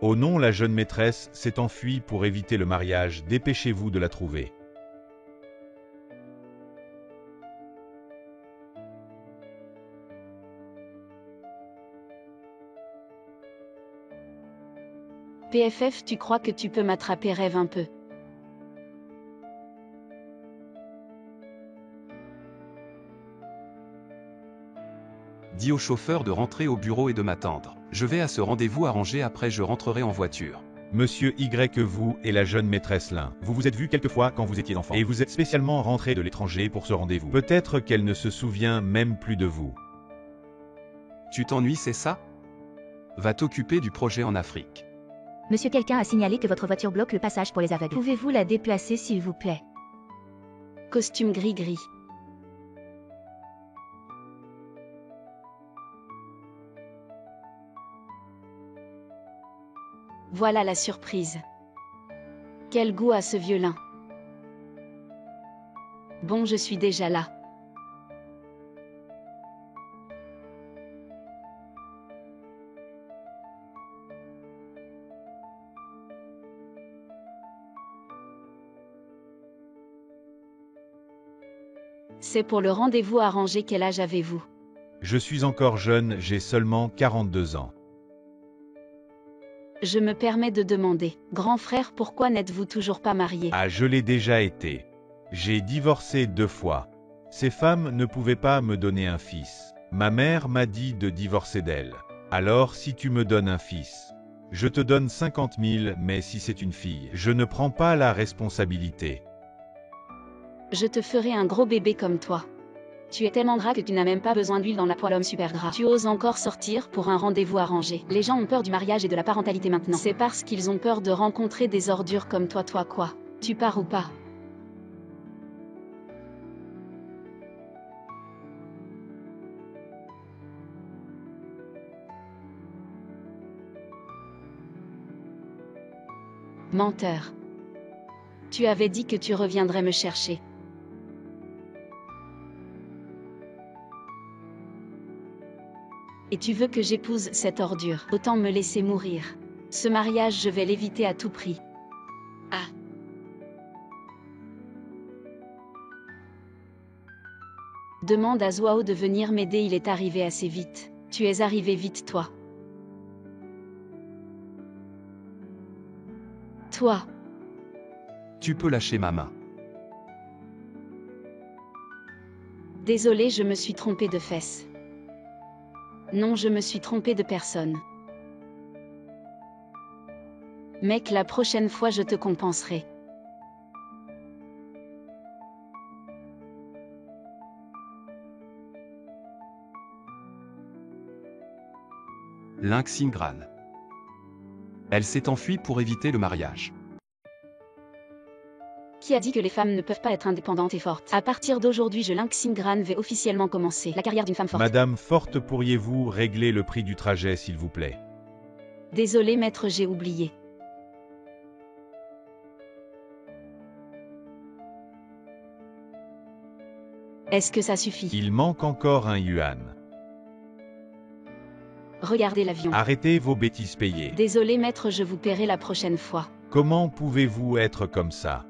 Oh non, la jeune maîtresse s'est enfuie pour éviter le mariage, dépêchez-vous de la trouver. PFF, tu crois que tu peux m'attraper? Rêve un peu. Dis au chauffeur de rentrer au bureau et de m'attendre. Je vais à ce rendez-vous arrangé, après je rentrerai en voiture. Monsieur Y, vous et la jeune maîtresse Lin, vous vous êtes vus quelquefois quand vous étiez enfant, et vous êtes spécialement rentré de l'étranger pour ce rendez-vous. Peut-être qu'elle ne se souvient même plus de vous. Tu t'ennuies, c'est ça? Va t'occuper du projet en Afrique. Monsieur, quelqu'un a signalé que votre voiture bloque le passage pour les aveugles. Pouvez-vous la déplacer s'il vous plaît? Costume gris-gris. Voilà la surprise. Quel goût a ce violin. Bon, je suis déjà là. C'est pour le rendez-vous arrangé. Quel âge avez-vous? Je suis encore jeune, j'ai seulement 42 ans. Je me permets de demander, grand frère, pourquoi n'êtes-vous toujours pas marié? Ah, je l'ai déjà été. J'ai divorcé 2 fois. Ces femmes ne pouvaient pas me donner un fils. Ma mère m'a dit de divorcer d'elle. Alors si tu me donnes un fils, je te donne 50 000, mais si c'est une fille, je ne prends pas la responsabilité. Je te ferai un gros bébé comme toi. Tu es tellement gras que tu n'as même pas besoin d'huile dans la poêle, homme super gras. Tu oses encore sortir pour un rendez-vous arrangé. Les gens ont peur du mariage et de la parentalité maintenant. C'est parce qu'ils ont peur de rencontrer des ordures comme toi. Toi quoi? Tu pars ou pas? Menteur. Tu avais dit que tu reviendrais me chercher. Et tu veux que j'épouse cette ordure? Autant me laisser mourir. Ce mariage, je vais l'éviter à tout prix. Ah. Demande à Zouao de venir m'aider, il est arrivé assez vite. Tu es arrivé vite, toi. Toi. Tu peux lâcher ma main. Désolé, je me suis trompée de fesses. Non, je me suis trompée de personne. Mec, la prochaine fois je te compenserai. Lin Xingran. Elle s'est enfuie pour éviter le mariage. Qui a dit que les femmes ne peuvent pas être indépendantes et fortes? À partir d'aujourd'hui, Lin Xingran va officiellement commencer la carrière d'une femme forte. Madame Forte, pourriez-vous régler le prix du trajet, s'il vous plaît? Désolé maître, j'ai oublié. Est-ce que ça suffit? Il manque encore un yuan. Regardez l'avion. Arrêtez vos bêtises payées. Désolé maître, je vous paierai la prochaine fois. Comment pouvez-vous être comme ça?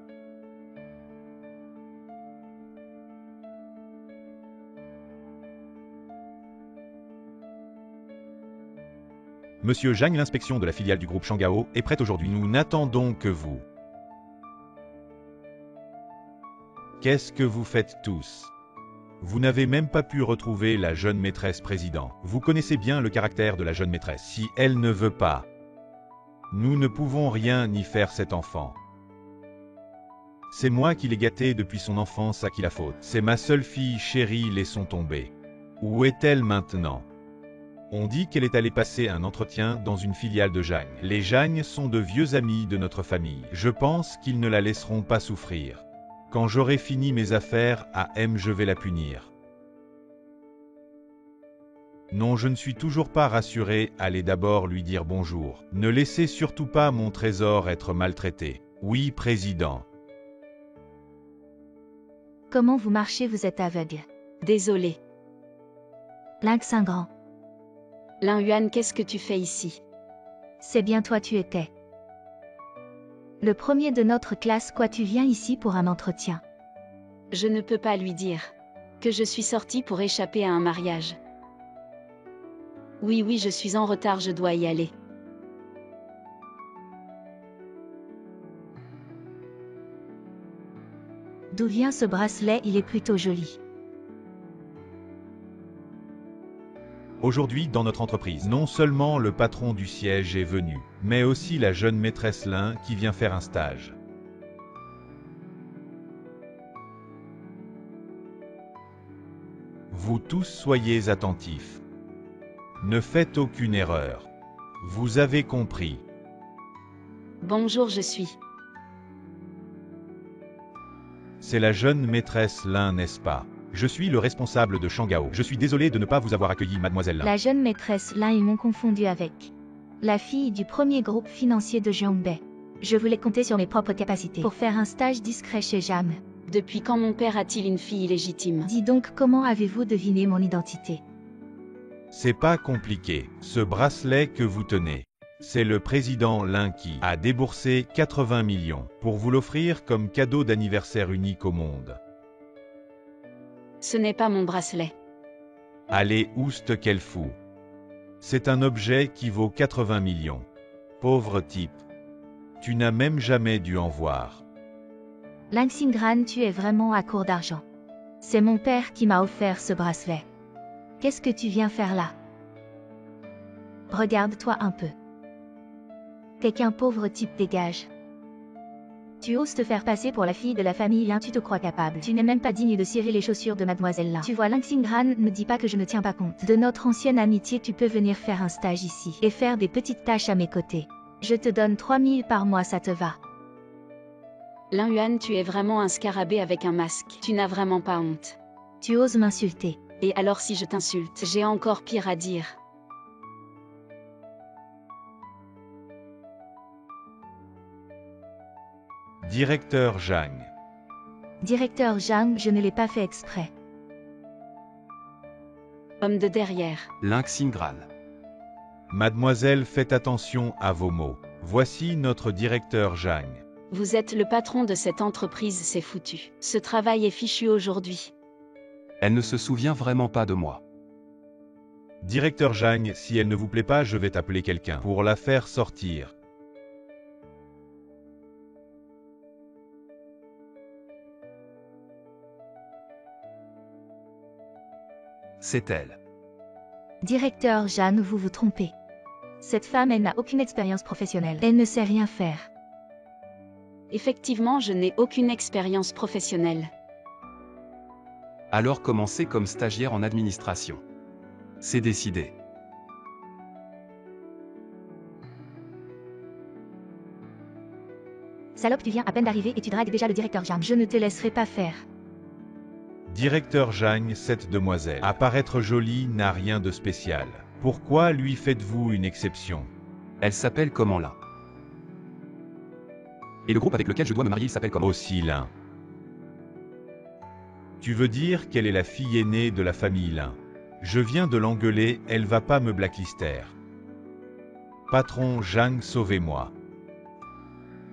Monsieur Zhang, l'inspection de la filiale du groupe Shangao est prête aujourd'hui. Nous n'attendons que vous. Qu'est-ce que vous faites tous? Vous n'avez même pas pu retrouver la jeune maîtresse président. Vous connaissez bien le caractère de la jeune maîtresse. Si elle ne veut pas, nous ne pouvons rien ni faire cet enfant. C'est moi qui l'ai gâtée depuis son enfance, à qui la faute. C'est ma seule fille chérie, laissons tomber. Où est-elle maintenant? On dit qu'elle est allée passer un entretien dans une filiale de Zhang. Les Zhang sont de vieux amis de notre famille. Je pense qu'ils ne la laisseront pas souffrir. Quand j'aurai fini mes affaires à M, je vais la punir. Non, je ne suis toujours pas rassuré, allez d'abord lui dire bonjour. Ne laissez surtout pas mon trésor être maltraité. Oui, président. Comment vous marchez? Vous êtes aveugle. Désolé. Lin Xingran. Lin Yuan, qu'est-ce que tu fais ici? C'est bien toi tu étais. Le premier de notre classe, quoi, tu viens ici pour un entretien? Je ne peux pas lui dire que je suis sortie pour échapper à un mariage. Oui, je suis en retard, je dois y aller. D'où vient ce bracelet? Il est plutôt joli. Aujourd'hui, dans notre entreprise, non seulement le patron du siège est venu, mais aussi la jeune maîtresse Lin qui vient faire un stage. Vous tous soyez attentifs. Ne faites aucune erreur. Vous avez compris. Bonjour, je suis. C'est la jeune maîtresse Lin, n'est-ce pas? Je suis le responsable de Shangao. Je suis désolé de ne pas vous avoir accueilli, mademoiselle Lin. La jeune maîtresse Lin, ils m'ont confondu avec la fille du premier groupe financier de Jiangbei. Je voulais compter sur mes propres capacités pour faire un stage discret chez Jam. Depuis quand mon père a-t-il une fille illégitime? Dis donc, comment avez-vous deviné mon identité? C'est pas compliqué. Ce bracelet que vous tenez, c'est le président Lin qui a déboursé 80 millions pour vous l'offrir comme cadeau d'anniversaire unique au monde. Ce n'est pas mon bracelet. Allez, oust qu'elle fout. C'est un objet qui vaut 80 millions. Pauvre type. Tu n'as même jamais dû en voir. Lang Xingran, tu es vraiment à court d'argent. C'est mon père qui m'a offert ce bracelet. Qu'est-ce que tu viens faire là? Regarde-toi un peu. T'es qu'un pauvre type, dégage. Tu oses te faire passer pour la fille de la famille Lin, tu te crois capable. Tu n'es même pas digne de cirer les chaussures de mademoiselle Lin. Tu vois, Lang Xingran, ne dis pas que je ne tiens pas compte de notre ancienne amitié. Tu peux venir faire un stage ici et faire des petites tâches à mes côtés. Je te donne 3000 par mois, ça te va? Lin Yuan, tu es vraiment un scarabée avec un masque. Tu n'as vraiment pas honte. Tu oses m'insulter. Et alors si je t'insulte, j'ai encore pire à dire. Directeur Zhang. Directeur Zhang, je ne l'ai pas fait exprès. Homme de derrière. Lin Xingran. Mademoiselle, faites attention à vos mots. Voici notre directeur Zhang. Vous êtes le patron de cette entreprise, c'est foutu. Ce travail est fichu aujourd'hui. Elle ne se souvient vraiment pas de moi. Directeur Zhang, si elle ne vous plaît pas, je vais t'appeler quelqu'un pour la faire sortir. C'est elle. Directeur Jeanne, vous vous trompez. Cette femme, elle n'a aucune expérience professionnelle. Elle ne sait rien faire. Effectivement, je n'ai aucune expérience professionnelle. Alors commencez comme stagiaire en administration. C'est décidé. Salope, tu viens à peine d'arriver et tu dragues déjà le directeur Jeanne. Je ne te laisserai pas faire. Directeur Zhang, cette demoiselle, à paraître jolie, n'a rien de spécial. Pourquoi lui faites-vous une exception? Elle s'appelle comment là? Et le groupe avec lequel je dois me marier, il s'appelle comment? Aussi Lin. Tu veux dire qu'elle est la fille aînée de la famille Lin? Je viens de l'engueuler, elle va pas me blacklister. Patron Zhang, sauvez-moi.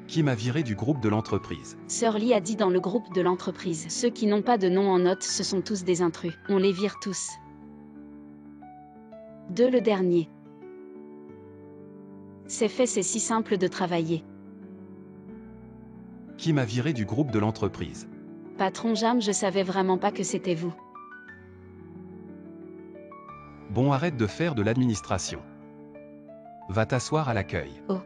Qui m'a viré du groupe de l'entreprise? Sir Lee a dit dans le groupe de l'entreprise. Ceux qui n'ont pas de nom en note, ce sont tous des intrus. On les vire tous. Le dernier. C'est fait, c'est si simple de travailler. Qui m'a viré du groupe de l'entreprise? Patron Jam, je savais vraiment pas que c'était vous. Bon, arrête de faire de l'administration. Va t'asseoir à l'accueil. Oh.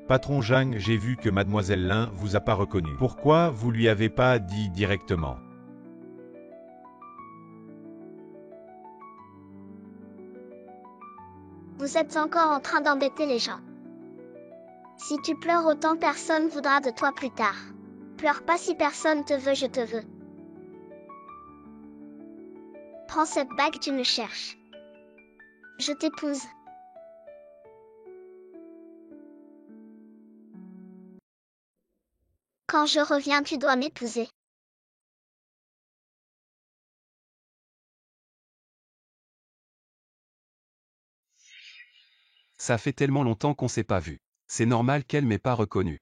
Patron Zhang, j'ai vu que mademoiselle Lin vous a pas reconnu. Pourquoi vous lui avez pas dit directement? Vous êtes encore en train d'embêter les gens. Si tu pleures autant, personne voudra de toi plus tard. Pleure pas, si personne te veut, je te veux. Prends cette bague, tu me cherches. Je t'épouse. Quand je reviens, tu dois m'épouser. Ça fait tellement longtemps qu'on s'est pas vu. C'est normal qu'elle m'ait pas reconnu.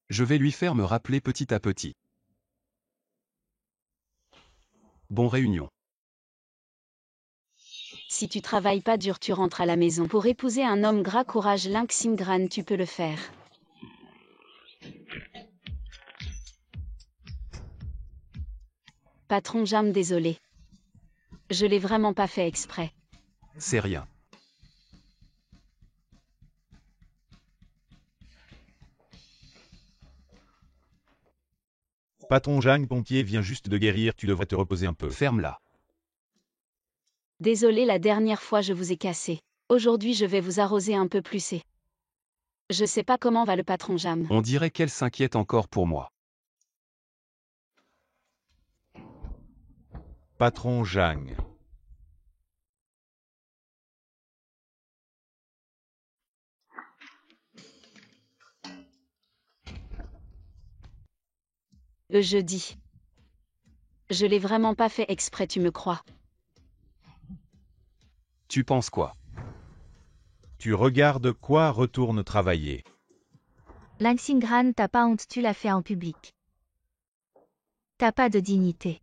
Je vais lui faire me rappeler petit à petit. Bon réunion. Si tu travailles pas dur, tu rentres à la maison. Pour épouser un homme gras, courage Lynxingran, tu peux le faire. Patron Jam, désolé. Je l'ai vraiment pas fait exprès. C'est rien. Patron Jang, ton pied vient juste de guérir, tu devrais te reposer un peu. Ferme-la. Désolé, la dernière fois je vous ai cassé. Aujourd'hui je vais vous arroser un peu plus et... Je sais pas comment va le patron Jam. On dirait qu'elle s'inquiète encore pour moi. Patron Jang. Le jeudi. Je l'ai vraiment pas fait exprès, tu me crois? Tu penses quoi? Tu regardes quoi? Retourne travailler. Lynxingran, t'as pas honte, tu l'as fait en public. T'as pas de dignité.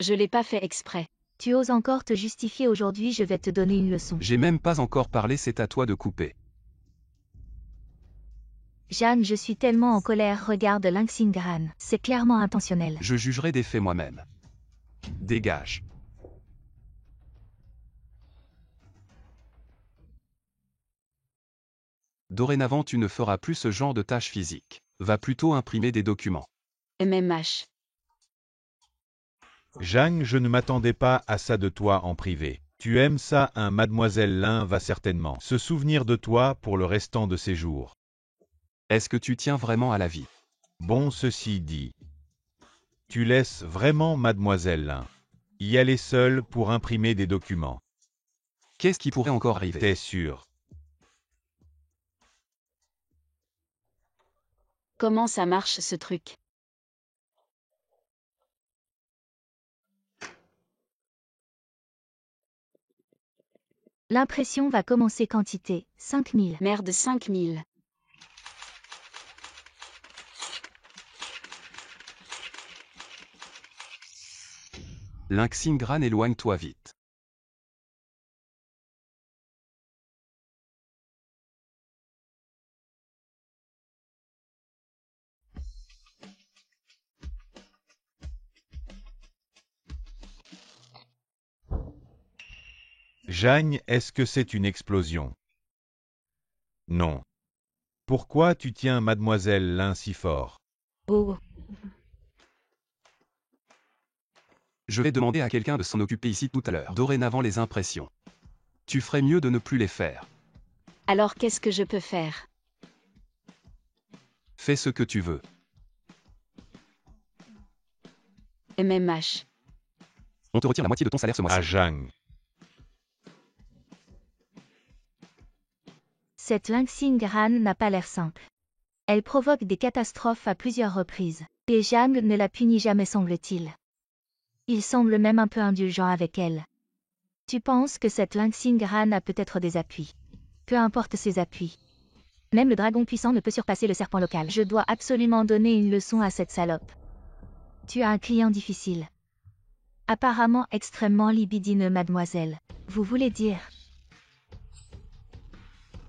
Je l'ai pas fait exprès. Tu oses encore te justifier aujourd'hui, je vais te donner une leçon. J'ai même pas encore parlé, c'est à toi de couper. Jeanne, je suis tellement en colère, regarde Lynxingran. C'est clairement intentionnel. Je jugerai des faits moi-même. Dégage. Dorénavant, tu ne feras plus ce genre de tâches physiques. Va plutôt imprimer des documents. MMH. Jang, je ne m'attendais pas à ça de toi en privé. Tu aimes ça, hein? Mademoiselle Lin va certainement se souvenir de toi pour le restant de ses jours. Est-ce que tu tiens vraiment à la vie? Bon, ceci dit, tu laisses vraiment Mademoiselle Lin y aller seule pour imprimer des documents. Qu'est-ce qui pourrait encore arriver? T'es sûr? Comment ça marche ce truc? L'impression va commencer, quantité 5000. Merde, 5000. Lynxingran, éloigne-toi vite. Jang, est-ce que c'est une explosion? Non. Pourquoi tu tiens Mademoiselle Lin si fort? Oh. Je vais demander à quelqu'un de s'en occuper ici tout à l'heure. Dorénavant, les impressions. Tu ferais mieux de ne plus les faire. Alors qu'est-ce que je peux faire? Fais ce que tu veux. MMH. On te retire la moitié de ton salaire ce mois-ci. À Jang. Cette Lynxingran n'a pas l'air simple. Elle provoque des catastrophes à plusieurs reprises. Et Jang ne la punit jamais, semble-t-il. Il semble même un peu indulgent avec elle. Tu penses que cette Lynxingran a peut-être des appuis. Peu importe ses appuis. Même le dragon puissant ne peut surpasser le serpent local. Je dois absolument donner une leçon à cette salope. Tu as un client difficile. Apparemment extrêmement libidineux, mademoiselle. Vous voulez dire?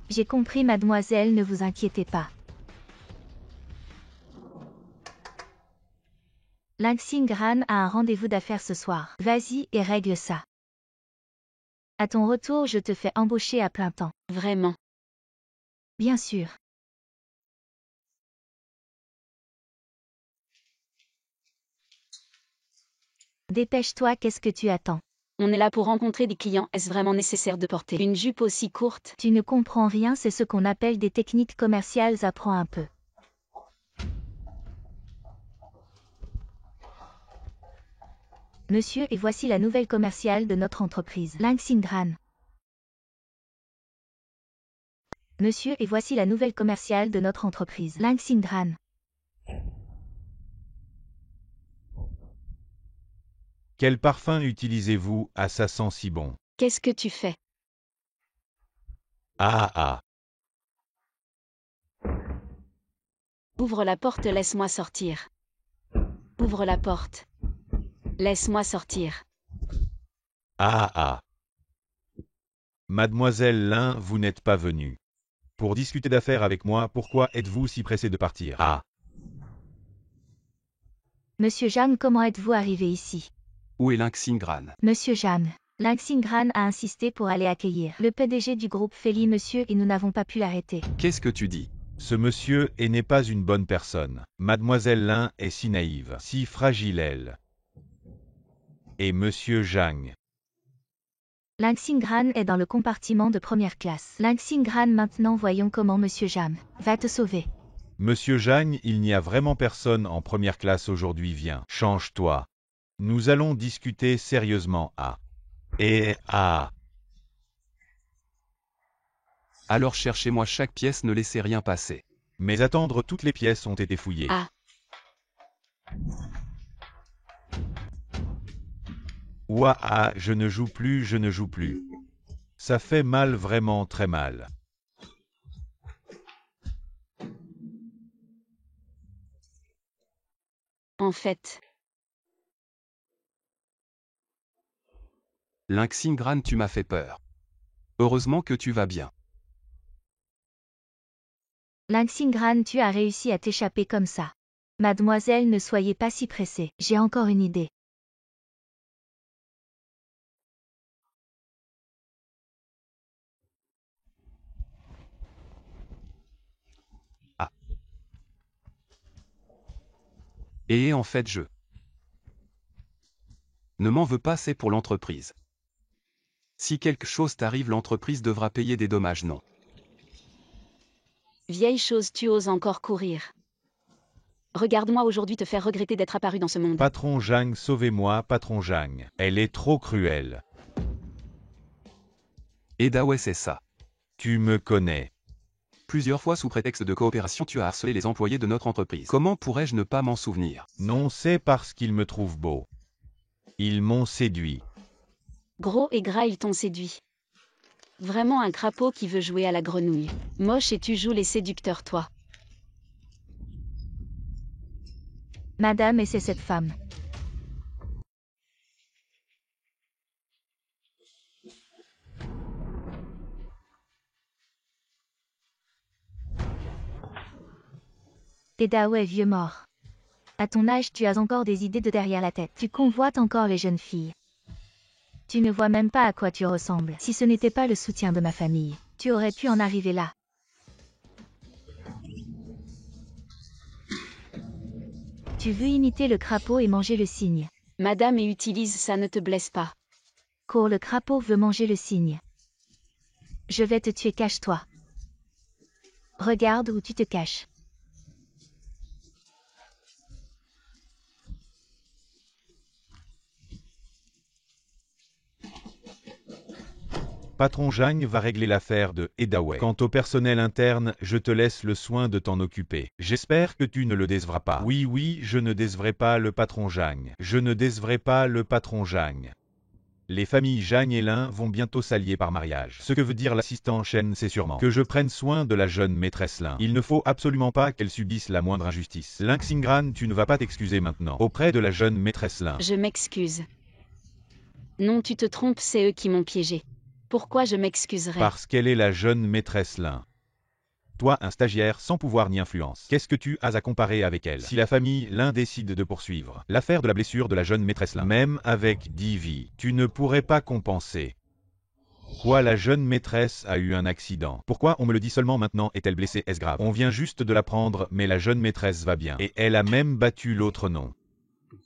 J'ai compris, mademoiselle, ne vous inquiétez pas. Lynxingran a un rendez-vous d'affaires ce soir. Vas-y et règle ça. À ton retour, je te fais embaucher à plein temps. Vraiment. Bien sûr. Dépêche-toi, qu'est-ce que tu attends? On est là pour rencontrer des clients, est-ce vraiment nécessaire de porter une jupe aussi courte? Tu ne comprends rien, c'est ce qu'on appelle des techniques commerciales, apprends un peu. Monsieur, et voici la nouvelle commerciale de notre entreprise. Lynxingran. Monsieur, et voici la nouvelle commerciale de notre entreprise. Lynxingran. Quel parfum utilisez-vous? Ah, ça sent si bon. Qu'est-ce que tu fais? Ah ah. Ouvre la porte, laisse-moi sortir. Ouvre la porte. Laisse-moi sortir. Ah ah. Mademoiselle Lin, vous n'êtes pas venue pour discuter d'affaires avec moi, pourquoi êtes-vous si pressé de partir? Ah. Monsieur Zhang, comment êtes-vous arrivé ici? Où est Xingran? Monsieur Zhang. Xingran a insisté pour aller accueillir le PDG du groupe Feli, monsieur, et nous n'avons pas pu l'arrêter. Qu'est-ce que tu dis? Ce monsieur n'est pas une bonne personne. Mademoiselle Lin est si naïve, si fragile elle. Et monsieur Zhang. Xingran est dans le compartiment de première classe. Xingran, maintenant voyons comment monsieur Zhang va te sauver. Monsieur Zhang, il n'y a vraiment personne en première classe aujourd'hui, viens. Change-toi. Nous allons discuter sérieusement. Ah. Et ah. Alors cherchez-moi chaque pièce, ne laissez rien passer. Mais attendre, toutes les pièces ont été fouillées. Ah. Ouah ah, je ne joue plus, je ne joue plus. Ça fait mal, vraiment très mal. En fait. Xingran, tu m'as fait peur. Heureusement que tu vas bien. Xingran, tu as réussi à t'échapper comme ça. Mademoiselle, ne soyez pas si pressée. J'ai encore une idée. Ah. Et en fait je ne m'en veux pas, c'est pour l'entreprise. Si quelque chose t'arrive, l'entreprise devra payer des dommages, non? Vieille chose, tu oses encore courir. Regarde-moi aujourd'hui te faire regretter d'être apparu dans ce monde. Patron Zhang, sauvez-moi, patron Zhang. Elle est trop cruelle. Et ouais, c'est ça. Tu me connais. Plusieurs fois sous prétexte de coopération, tu as harcelé les employés de notre entreprise. Comment pourrais-je ne pas m'en souvenir? Non, c'est parce qu'ils me trouvent beau. Ils m'ont séduit. Gros et gras, ils t'ont séduit. Vraiment un crapaud qui veut jouer à la grenouille. Moche et tu joues les séducteurs, toi. Madame, et c'est cette femme. Dao est vieux mort. À ton âge, tu as encore des idées de derrière la tête. Tu convoites encore les jeunes filles. Tu ne vois même pas à quoi tu ressembles. Si ce n'était pas le soutien de ma famille, tu aurais pu en arriver là. Tu veux imiter le crapaud et manger le cygne. Madame, et utilise ça, ne te blesse pas. Cours, le crapaud veut manger le cygne. Je vais te tuer, cache-toi. Regarde où tu te caches. Patron Zhang va régler l'affaire de Edaway. Quant au personnel interne, je te laisse le soin de t'en occuper. J'espère que tu ne le décevras pas. Oui, oui, je ne décevrai pas le patron Zhang. Je ne décevrai pas le patron Zhang. Les familles Zhang et Lin vont bientôt s'allier par mariage. Ce que veut dire l'assistant Shen, c'est sûrement que je prenne soin de la jeune maîtresse Lin. Il ne faut absolument pas qu'elle subisse la moindre injustice. Xingran, tu ne vas pas t'excuser maintenant auprès de la jeune maîtresse Lin. Je m'excuse. Non, tu te trompes, c'est eux qui m'ont piégé. Pourquoi je m'excuserais? Parce qu'elle est la jeune maîtresse Lin. Toi, un stagiaire sans pouvoir ni influence. Qu'est-ce que tu as à comparer avec elle? Si la famille Lin décide de poursuivre l'affaire de la blessure de la jeune maîtresse Lin, même avec Divi, tu ne pourrais pas compenser. Quoi, la jeune maîtresse a eu un accident? Pourquoi on me le dit seulement maintenant? Est-elle blessée? Est-ce grave? On vient juste de l'apprendre, mais la jeune maîtresse va bien. Et elle a même battu l'autre nom.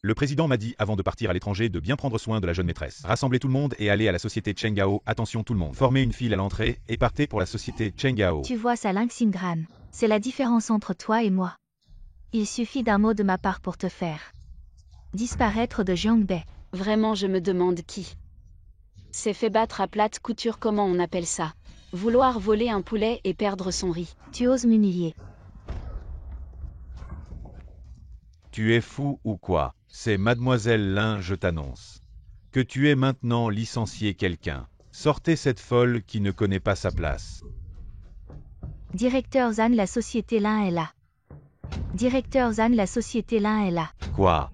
Le président m'a dit avant de partir à l'étranger de bien prendre soin de la jeune maîtresse. Rassemblez tout le monde et allez à la société Chenggao. Attention tout le monde. Formez une file à l'entrée et partez pour la société Chenggao. Tu vois ça, Xingran. C'est la différence entre toi et moi. Il suffit d'un mot de ma part pour te faire disparaître de Jiangbei. Vraiment, je me demande qui s'est fait battre à plate couture, comment on appelle ça? Vouloir voler un poulet et perdre son riz. Tu oses m'humilier. Tu es fou ou quoi? C'est Mademoiselle Lin, je t'annonce que tu es maintenant licencié quelqu'un. Sortez cette folle qui ne connaît pas sa place. Directeur Zan, la société Lin est là. Directeur Zan, la société Lin est là. Quoi?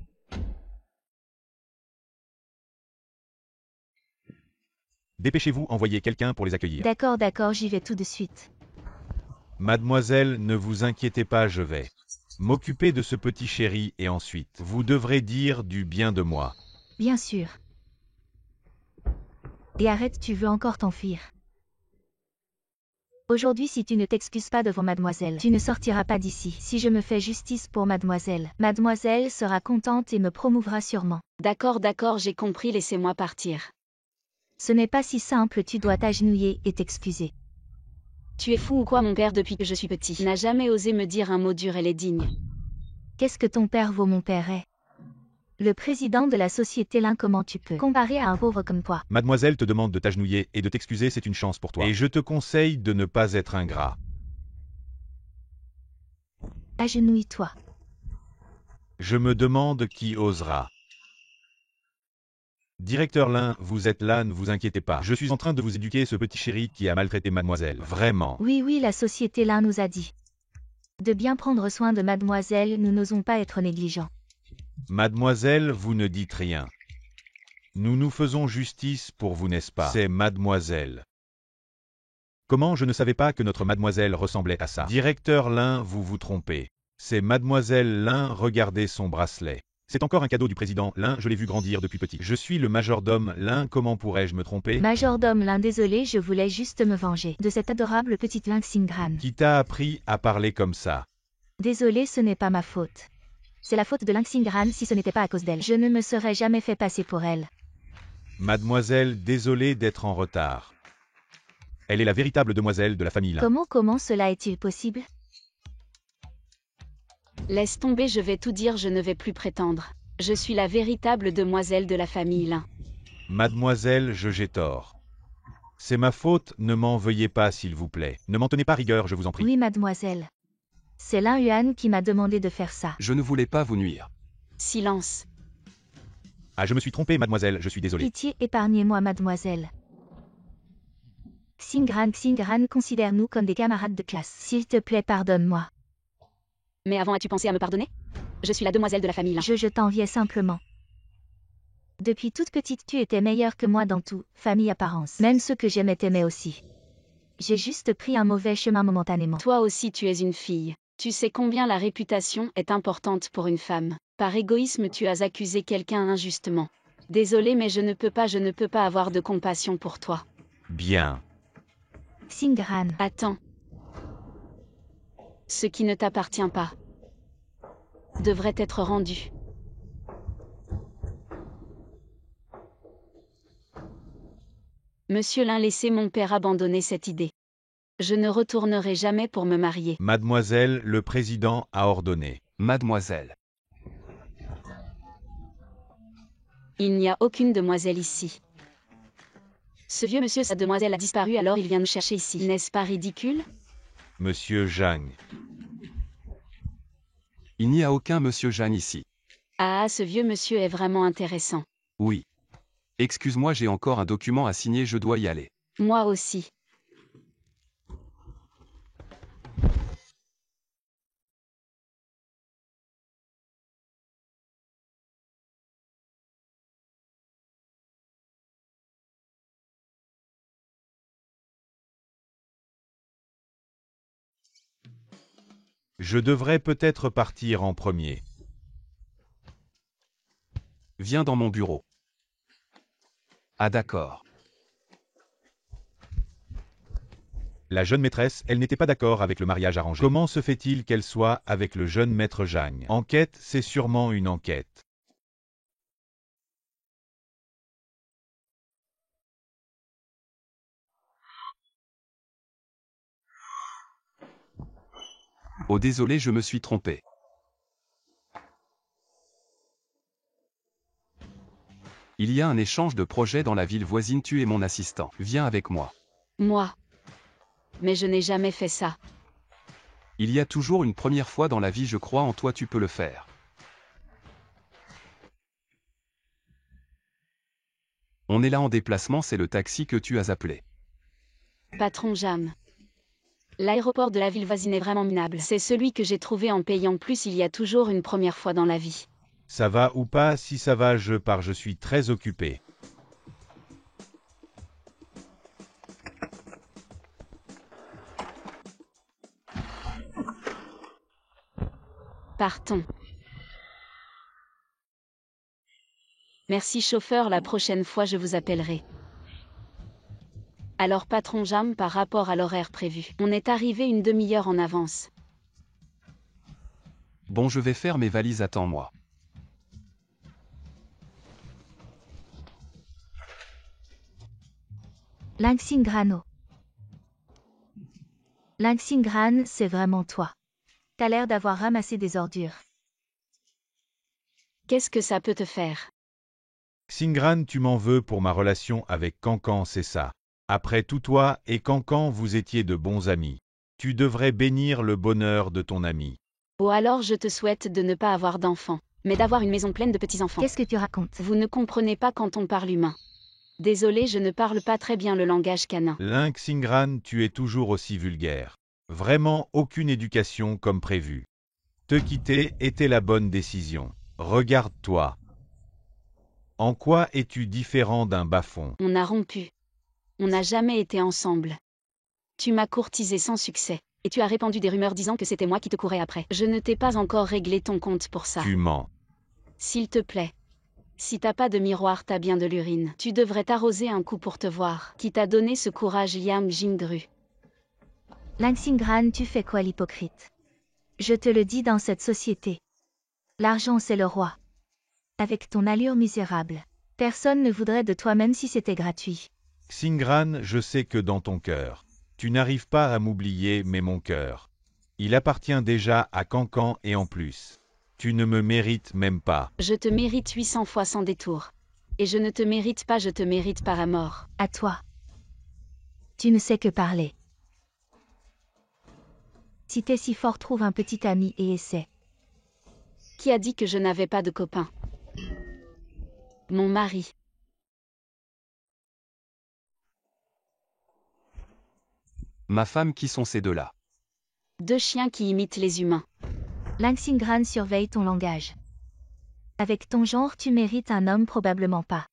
Dépêchez-vous, envoyez quelqu'un pour les accueillir. D'accord, d'accord, j'y vais tout de suite. Mademoiselle, ne vous inquiétez pas, je vais m'occuper de ce petit chéri et ensuite, vous devrez dire du bien de moi. Bien sûr. Et arrête, tu veux encore t'enfuir. Aujourd'hui, si tu ne t'excuses pas devant mademoiselle, tu ne sortiras pas d'ici. Si je me fais justice pour mademoiselle, mademoiselle sera contente et me promouvra sûrement. D'accord, d'accord, j'ai compris, laissez-moi partir. Ce n'est pas si simple, tu dois t'agenouiller et t'excuser. Tu es fou ou quoi, mon père, depuis que je suis petit n'a jamais osé me dire un mot dur, elle est digne. Qu'est-ce que ton père vaut, mon père est le président de la société Lin, comment tu peux comparer à un pauvre comme toi? Mademoiselle te demande de t'agenouiller et de t'excuser, c'est une chance pour toi. Et je te conseille de ne pas être ingrat. Agenouille-toi. Je me demande qui osera. Directeur Lin, vous êtes là, ne vous inquiétez pas. Je suis en train de vous éduquer ce petit chéri qui a maltraité mademoiselle. Vraiment. Oui, oui, la société Lin nous a dit de bien prendre soin de mademoiselle, nous n'osons pas être négligents. Mademoiselle, vous ne dites rien. Nous nous faisons justice pour vous, n'est-ce pas? C'est mademoiselle. Comment je ne savais pas que notre mademoiselle ressemblait à ça? Directeur Lin, vous vous trompez. C'est mademoiselle Lin, regardez son bracelet. C'est encore un cadeau du président Lin, je l'ai vu grandir depuis petit. Je suis le majordome Lin, comment pourrais-je me tromper? Majordome Lin, désolé, je voulais juste me venger de cette adorable petite Lin Xingran. Qui t'a appris à parler comme ça? Désolé, ce n'est pas ma faute. C'est la faute de Lin Xingran, si ce n'était pas à cause d'elle. Je ne me serais jamais fait passer pour elle. Mademoiselle, désolé d'être en retard. Elle est la véritable demoiselle de la famille Lin. Comment cela est-il possible? Laisse tomber, je vais tout dire, je ne vais plus prétendre. Je suis la véritable demoiselle de la famille Lin. Mademoiselle, j'ai tort. C'est ma faute, ne m'en veuillez pas s'il vous plaît. Ne m'en tenez pas rigueur, je vous en prie. Oui, mademoiselle. C'est Lin Yuan qui m'a demandé de faire ça. Je ne voulais pas vous nuire. Silence. Ah, je me suis trompé, mademoiselle, je suis désolé. Pitié, épargnez-moi, mademoiselle. Xingran, considère-nous comme des camarades de classe. S'il te plaît, pardonne-moi. Mais avant, as-tu pensé à me pardonner? Je suis la demoiselle de la famille Lin. Je t'enviais simplement. Depuis toute petite, tu étais meilleure que moi dans tout, famille apparence. Même ceux que j'aimais t'aimaient aussi. J'ai juste pris un mauvais chemin momentanément. Toi aussi, tu es une fille. Tu sais combien la réputation est importante pour une femme. Par égoïsme, tu as accusé quelqu'un injustement. Désolé, mais je ne peux pas avoir de compassion pour toi. Bien. Xingran. Attends. Ce qui ne t'appartient pas devrait être rendu. Monsieur Lin, laissez mon père abandonner cette idée. Je ne retournerai jamais pour me marier. Mademoiselle, le président a ordonné. Mademoiselle. Il n'y a aucune demoiselle ici. Ce vieux monsieur, sa demoiselle a disparu, alors il vient nous chercher ici. N'est-ce pas ridicule? Monsieur Zhang. Il n'y a aucun monsieur Jeanne ici. Ah, ce vieux monsieur est vraiment intéressant. Oui. Excuse-moi, j'ai encore un document à signer, je dois y aller. Moi aussi. Je devrais peut-être partir en premier. Viens dans mon bureau. Ah d'accord. La jeune maîtresse, elle n'était pas d'accord avec le mariage arrangé. Comment se fait-il qu'elle soit avec le jeune maître Zhang? Enquête, c'est sûrement une enquête. Oh désolé, je me suis trompé. Il y a un échange de projets dans la ville voisine, tu es mon assistant. Viens avec moi. Moi. Mais je n'ai jamais fait ça. Il y a toujours une première fois dans la vie, je crois en toi, tu peux le faire. On est là en déplacement, c'est le taxi que tu as appelé. Patron Jam. L'aéroport de la ville voisine est vraiment minable. C'est celui que j'ai trouvé en payant plus. Il y a toujours une première fois dans la vie. Ça va ou pas? Si ça va, je pars, je suis très occupé. Partons. Merci chauffeur, la prochaine fois je vous appellerai. Alors patron Jam, par rapport à l'horaire prévu, on est arrivé une demi-heure en avance. Bon, je vais faire mes valises, attends-moi. Lynxingrano. Lynxingran, c'est vraiment toi. T'as l'air d'avoir ramassé des ordures. Qu'est-ce que ça peut te faire? Xingran, tu m'en veux pour ma relation avec Cancan, c'est ça. Après tout, toi et Cancan, vous étiez de bons amis. Tu devrais bénir le bonheur de ton ami. Ou alors je te souhaite de ne pas avoir d'enfants, mais d'avoir une maison pleine de petits-enfants. Qu'est-ce que tu racontes? Vous ne comprenez pas quand on parle humain. Désolé, je ne parle pas très bien le langage canin. Lynxingran, tu es toujours aussi vulgaire. Vraiment aucune éducation comme prévu. Te quitter était la bonne décision. Regarde-toi. En quoi es-tu différent d'un bas-fond? On a rompu. On n'a jamais été ensemble. Tu m'as courtisé sans succès, et tu as répandu des rumeurs disant que c'était moi qui te courais après. Je ne t'ai pas encore réglé ton compte pour ça. Tu mens. S'il te plaît. Si t'as pas de miroir, t'as bien de l'urine. Tu devrais t'arroser un coup pour te voir. Qui t'a donné ce courage, Liam Jingru? Lynxingran, tu fais quoi l'hypocrite? Je te le dis, dans cette société. L'argent c'est le roi. Avec ton allure misérable, personne ne voudrait de toi même si c'était gratuit. Xingran, je sais que dans ton cœur, tu n'arrives pas à m'oublier, mais mon cœur, il appartient déjà à Cancan et en plus, tu ne me mérites même pas. Je te mérite 800 fois sans détour. Et je ne te mérite pas, je te mérite par à mort. À toi. Tu ne sais que parler. Si t'es si fort, trouve un petit ami et essaie. Qui a dit que je n'avais pas de copain? Mon mari. Ma femme, qui sont ces deux-là? Deux chiens qui imitent les humains. Lynxingran, surveille ton langage. Avec ton genre, tu mérites un homme, probablement pas.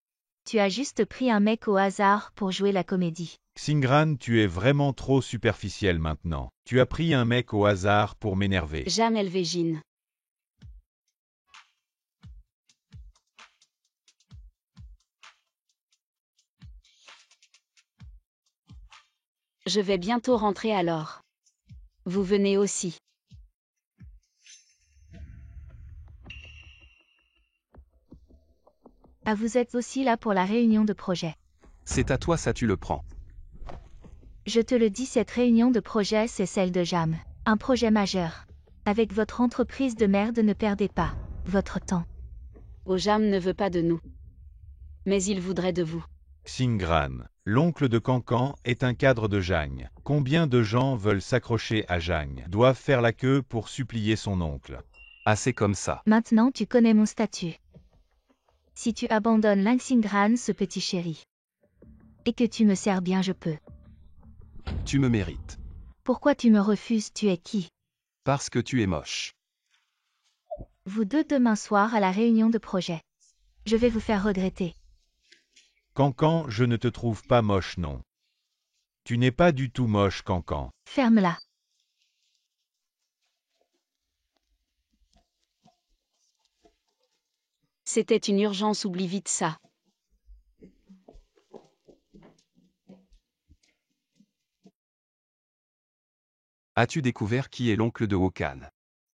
Tu as juste pris un mec au hasard pour jouer la comédie. Xingran, tu es vraiment trop superficiel maintenant. Tu as pris un mec au hasard pour m'énerver. Jam Elvégine. Je vais bientôt rentrer alors. Vous venez aussi. Ah, vous êtes aussi là pour la réunion de projet. C'est à toi, ça tu le prends. Je te le dis, cette réunion de projet, c'est celle de Jam. Un projet majeur. Avec votre entreprise de merde, ne perdez pas votre temps. Oh, Jam ne veut pas de nous. Mais il voudrait de vous. Xingran, l'oncle de Cancan est un cadre de Jagne. Combien de gens veulent s'accrocher à Jagne, doivent faire la queue pour supplier son oncle? Ah, c'est comme ça. Maintenant, tu connais mon statut. Si tu abandonnes Lynxingran, ce petit chéri, et que tu me sers bien, je peux. Tu me mérites. Pourquoi tu me refuses? Tu es qui? Parce que tu es moche. Vous deux demain soir à la réunion de projet. Je vais vous faire regretter. Cancan, je ne te trouve pas moche, non. Tu n'es pas du tout moche, Cancan. Ferme-la. C'était une urgence, oublie vite ça. As-tu découvert qui est l'oncle de Wokan?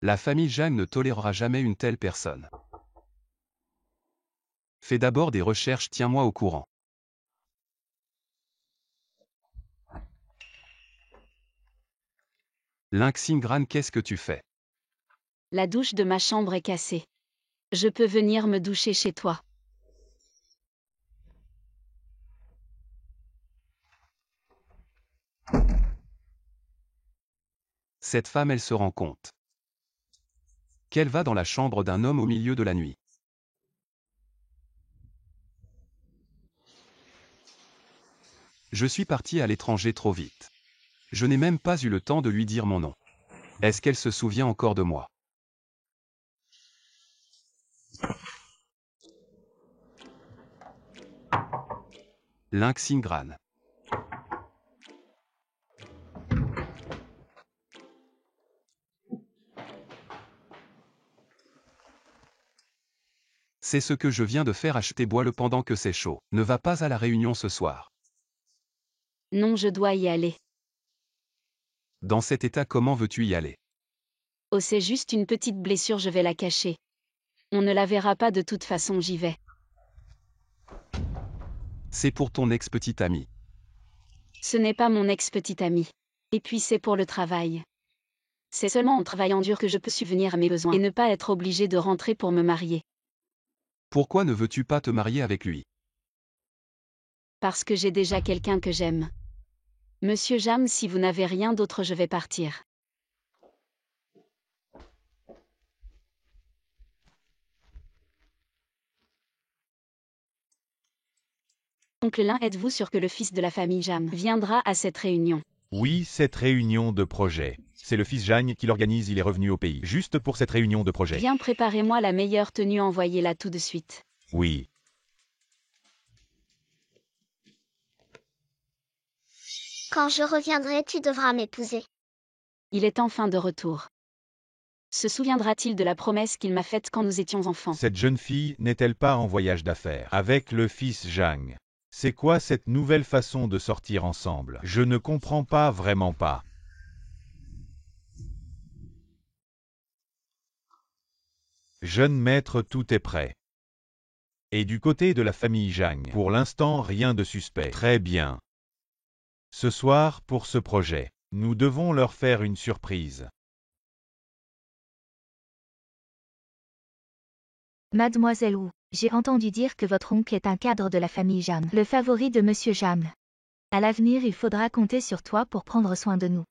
La famille Jang ne tolérera jamais une telle personne. Fais d'abord des recherches, tiens-moi au courant. Lynxingran, qu'est-ce que tu fais? La douche de ma chambre est cassée. Je peux venir me doucher chez toi. Cette femme, elle se rend compte qu'elle va dans la chambre d'un homme au milieu de la nuit. Je suis parti à l'étranger trop vite. Je n'ai même pas eu le temps de lui dire mon nom. Est-ce qu'elle se souvient encore de moi? Lynxingran. C'est ce que je viens de faire, acheter bois-le pendant que c'est chaud. Ne va pas à la réunion ce soir. Non, je dois y aller. Dans cet état, comment veux-tu y aller? Oh, c'est juste une petite blessure, je vais la cacher. On ne la verra pas, de toute façon, j'y vais. C'est pour ton ex-petite amie. Ce n'est pas mon ex-petite amie. Et puis c'est pour le travail. C'est seulement en travaillant dur que je peux subvenir à mes besoins et ne pas être obligée de rentrer pour me marier. Pourquoi ne veux-tu pas te marier avec lui? Parce que j'ai déjà quelqu'un que j'aime. Monsieur Jam, si vous n'avez rien d'autre, je vais partir. Oncle Lin, êtes-vous sûr que le fils de la famille Jam viendra à cette réunion? Oui, cette réunion de projet. C'est le fils Jagne qui l'organise, il est revenu au pays, juste pour cette réunion de projet. Bien, préparez-moi la meilleure tenue, envoyez-la tout de suite. Oui. Quand je reviendrai, tu devras m'épouser. Il est enfin de retour. Se souviendra-t-il de la promesse qu'il m'a faite quand nous étions enfants? Cette jeune fille n'est-elle pas en voyage d'affaires avec le fils Jagne? C'est quoi cette nouvelle façon de sortir ensemble? Je ne comprends pas, vraiment pas. Jeune maître, tout est prêt. Et du côté de la famille Jagne, pour l'instant rien de suspect. Très bien. Ce soir, pour ce projet, nous devons leur faire une surprise. Mademoiselle Wu, j'ai entendu dire que votre oncle est un cadre de la famille Jam, le favori de Monsieur Jam. À l'avenir, il faudra compter sur toi pour prendre soin de nous.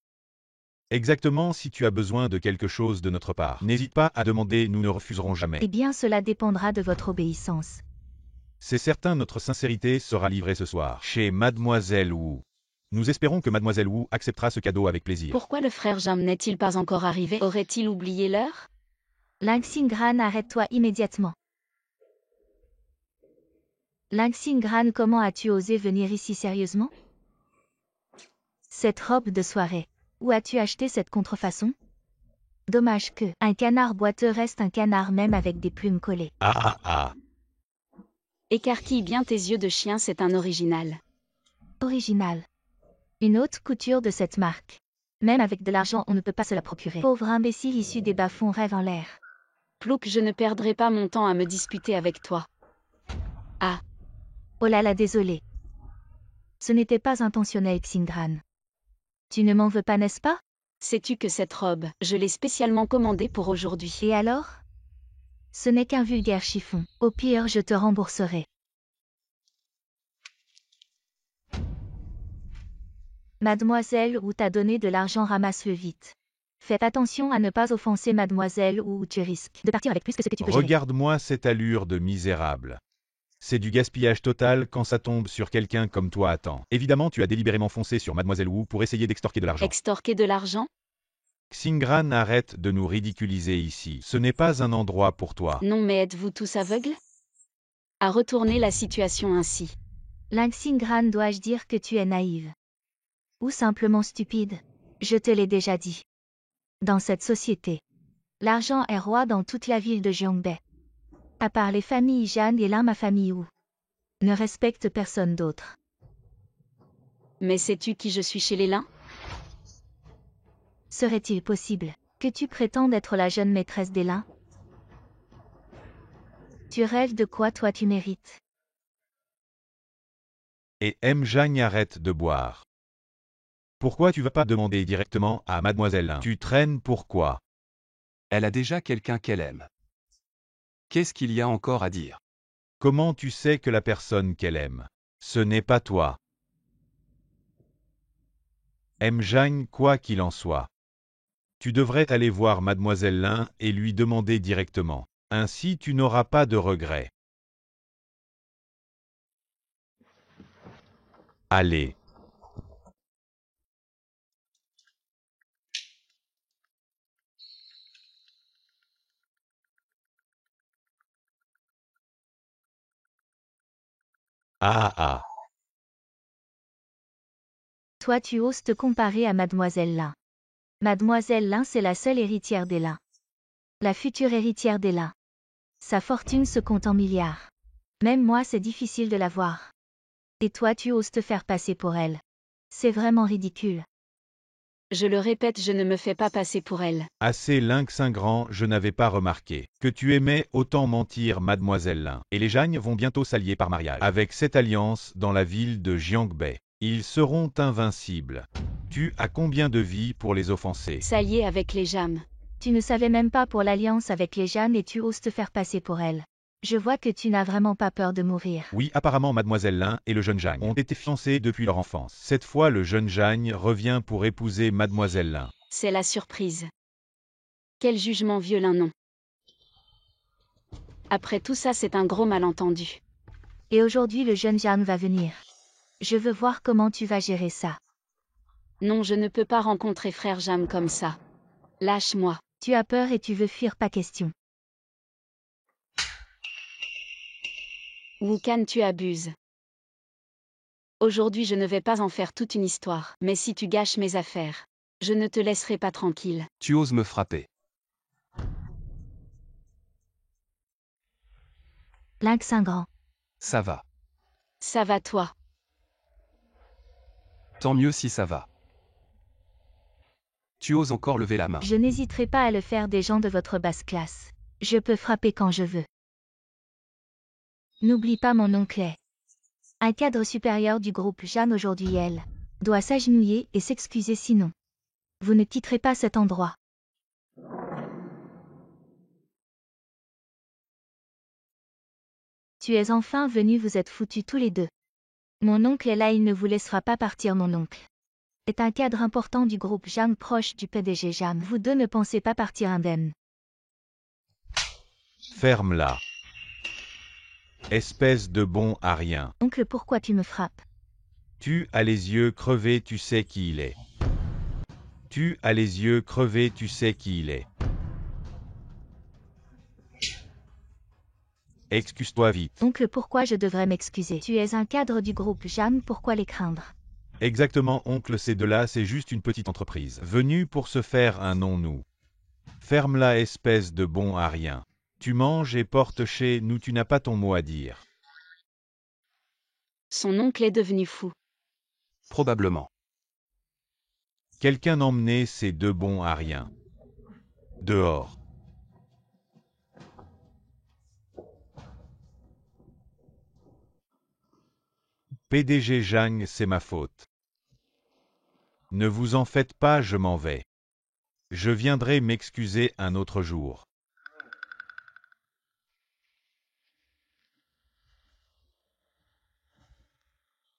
Exactement, si tu as besoin de quelque chose de notre part, n'hésite pas à demander, nous ne refuserons jamais. Eh bien, cela dépendra de votre obéissance. C'est certain, notre sincérité sera livrée ce soir, chez Mademoiselle Wu. Nous espérons que Mademoiselle Wu acceptera ce cadeau avec plaisir. Pourquoi le frère Jam n'est-il pas encore arrivé? Aurait-il oublié l'heure? Lynxingran, arrête-toi immédiatement. Lynxingran, comment as-tu osé venir ici sérieusement? Cette robe de soirée. Où as-tu acheté cette contrefaçon? Dommage que un canard boiteux reste un canard même avec des plumes collées. Ah ah ah. Écarquille bien tes yeux de chien, c'est un original. Original. Une haute couture de cette marque. Même avec de l'argent, on ne peut pas se la procurer. Pauvre imbécile issu des bas-fonds rêve en l'air. Plouc, je ne perdrai pas mon temps à me disputer avec toi. Ah. Oh là là, désolé. Ce n'était pas intentionnel, Xingran. Tu ne m'en veux pas, n'est-ce pas? Sais-tu que cette robe, je l'ai spécialement commandée pour aujourd'hui? Et alors? Ce n'est qu'un vulgaire chiffon. Au pire, je te rembourserai. Mademoiselle Wu t'a donné de l'argent, ramasse-le vite. Faites attention à ne pas offenser Mademoiselle Wu, tu risques de partir avec plus que ce que tu peux gérer. Regarde-moi cette allure de misérable. C'est du gaspillage total quand ça tombe sur quelqu'un comme toi à temps. Évidemment, tu as délibérément foncé sur Mademoiselle Wu pour essayer d'extorquer de l'argent. Extorquer de l'argent? Xingran, arrête de nous ridiculiser ici. Ce n'est pas un endroit pour toi. Non, mais êtes-vous tous aveugles? À retourner la situation ainsi. Lynxingran, dois-je dire que tu es naïve? Ou simplement stupide? Je te l'ai déjà dit. Dans cette société, l'argent est roi dans toute la ville de Jiangbei. À part les familles Jeanne et ma famille Wu. Ne respecte personne d'autre. Mais sais-tu qui je suis chez les Lin? Serait-il possible que tu prétendes être la jeune maîtresse des Lin? Tu rêves de quoi, toi tu mérites? Et M. Jagne, arrête de boire. Pourquoi tu vas pas demander directement à Mademoiselle Lin? Tu traînes pourquoi? Elle a déjà quelqu'un qu'elle aime. Qu'est-ce qu'il y a encore à dire? Comment tu sais que la personne qu'elle aime, ce n'est pas toi? M. Jagne, quoi qu'il en soit. Tu devrais aller voir Mademoiselle Lin et lui demander directement. Ainsi tu n'auras pas de regrets. Allez. Ah ah. Toi tu oses te comparer à Mademoiselle Lin. Mademoiselle Lin c'est la seule héritière des Lin. La future héritière des Lin. Sa fortune se compte en milliards. Même moi c'est difficile de la voir. Et toi tu oses te faire passer pour elle. C'est vraiment ridicule. Je le répète, je ne me fais pas passer pour elle. Assez lynx grand, je n'avais pas remarqué. Que tu aimais autant mentir, mademoiselle Lin. Et les Jagnes vont bientôt s'allier par mariage. Avec cette alliance, dans la ville de Jiangbei, ils seront invincibles. Tu as combien de vies pour les offenser? S'allier avec les Jam. Tu ne savais même pas pour l'alliance avec les Jam et tu oses te faire passer pour elle. Je vois que tu n'as vraiment pas peur de mourir. Oui, apparemment mademoiselle Lin et le jeune Jagne ont été fiancés depuis leur enfance. Cette fois, le jeune Jagne revient pour épouser mademoiselle Lin. C'est la surprise. Quel jugement violent, non. Après tout ça, c'est un gros malentendu. Et aujourd'hui le jeune Jam va venir. Je veux voir comment tu vas gérer ça. Non, je ne peux pas rencontrer frère Jam comme ça. Lâche-moi. Tu as peur et tu veux fuir, pas question. Wukan, tu abuses. Aujourd'hui, je ne vais pas en faire toute une histoire, mais si tu gâches mes affaires, je ne te laisserai pas tranquille. Tu oses me frapper. Lynx grand. Ça va. Ça va toi. Tant mieux si ça va. Tu oses encore lever la main. Je n'hésiterai pas à le faire des gens de votre basse classe. Je peux frapper quand je veux. N'oublie pas mon oncle est un cadre supérieur du groupe Jam aujourd'hui elle doit s'agenouiller et s'excuser sinon. Vous ne quitterez pas cet endroit. Tu es enfin venu, vous êtes foutus tous les deux. Mon oncle est là, il ne vous laissera pas partir, mon oncle est un cadre important du groupe Jam proche du PDG Jam. Vous deux ne pensez pas partir indemne. Ferme-la. Espèce de bon à rien. Oncle, pourquoi tu me frappes? Tu as les yeux crevés, tu sais qui il est. Tu as les yeux crevés, tu sais qui il est. Excuse-toi vite. Oncle, pourquoi je devrais m'excuser? Tu es un cadre du groupe Jam, pourquoi les craindre? Exactement, oncle, ces deux-là, c'est juste une petite entreprise. Venue pour se faire un nom, nous. Ferme-la, espèce de bon à rien. Tu manges et portes chez nous, tu n'as pas ton mot à dire. Son oncle est devenu fou. Probablement. Quelqu'un emmenait ces deux bons à rien. Dehors. PDG Jagne, c'est ma faute. Ne vous en faites pas, je m'en vais. Je viendrai m'excuser un autre jour.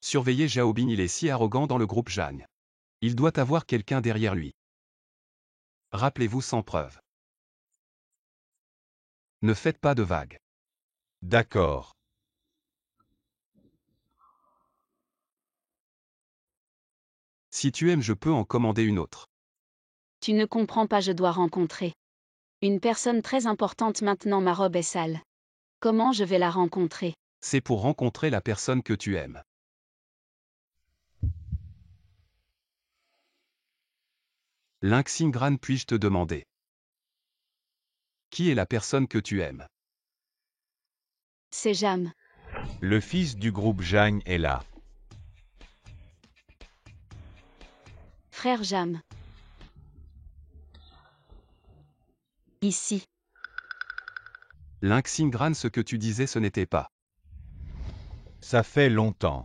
Surveillez Xiaobin, il est si arrogant dans le groupe Jagne. Il doit avoir quelqu'un derrière lui. Rappelez-vous sans preuve. Ne faites pas de vagues. D'accord. Si tu aimes, je peux en commander une autre. Tu ne comprends pas, je dois rencontrer une personne très importante maintenant, ma robe est sale. Comment je vais la rencontrer? C'est pour rencontrer la personne que tu aimes. Lynx Gran, puis-je te demander? Qui est la personne que tu aimes? C'est Jam. Le fils du groupe Jagne est là. Frère Jam. Ici. Lynx Gran, ce que tu disais, ce n'était pas. Ça fait longtemps.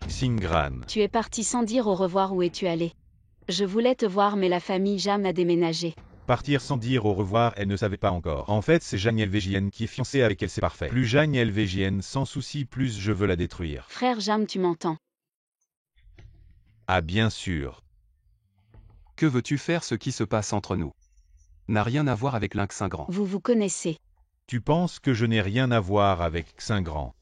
Singran. Tu es parti sans dire au revoir, où es-tu allé? Je voulais te voir, mais la famille Jam a déménagé. Partir sans dire au revoir, elle ne savait pas encore. En fait, c'est Jagne Elvégienne qui est fiancée avec elle, c'est parfait. Plus Jagne Elvégienne, sans souci, plus je veux la détruire. Frère Jam, tu m'entends? Ah bien sûr. Que veux-tu faire? Ce qui se passe entre nous n'a rien à voir avec Lynx Grand. Vous vous connaissez. Tu penses que je n'ai rien à voir avec Xingran?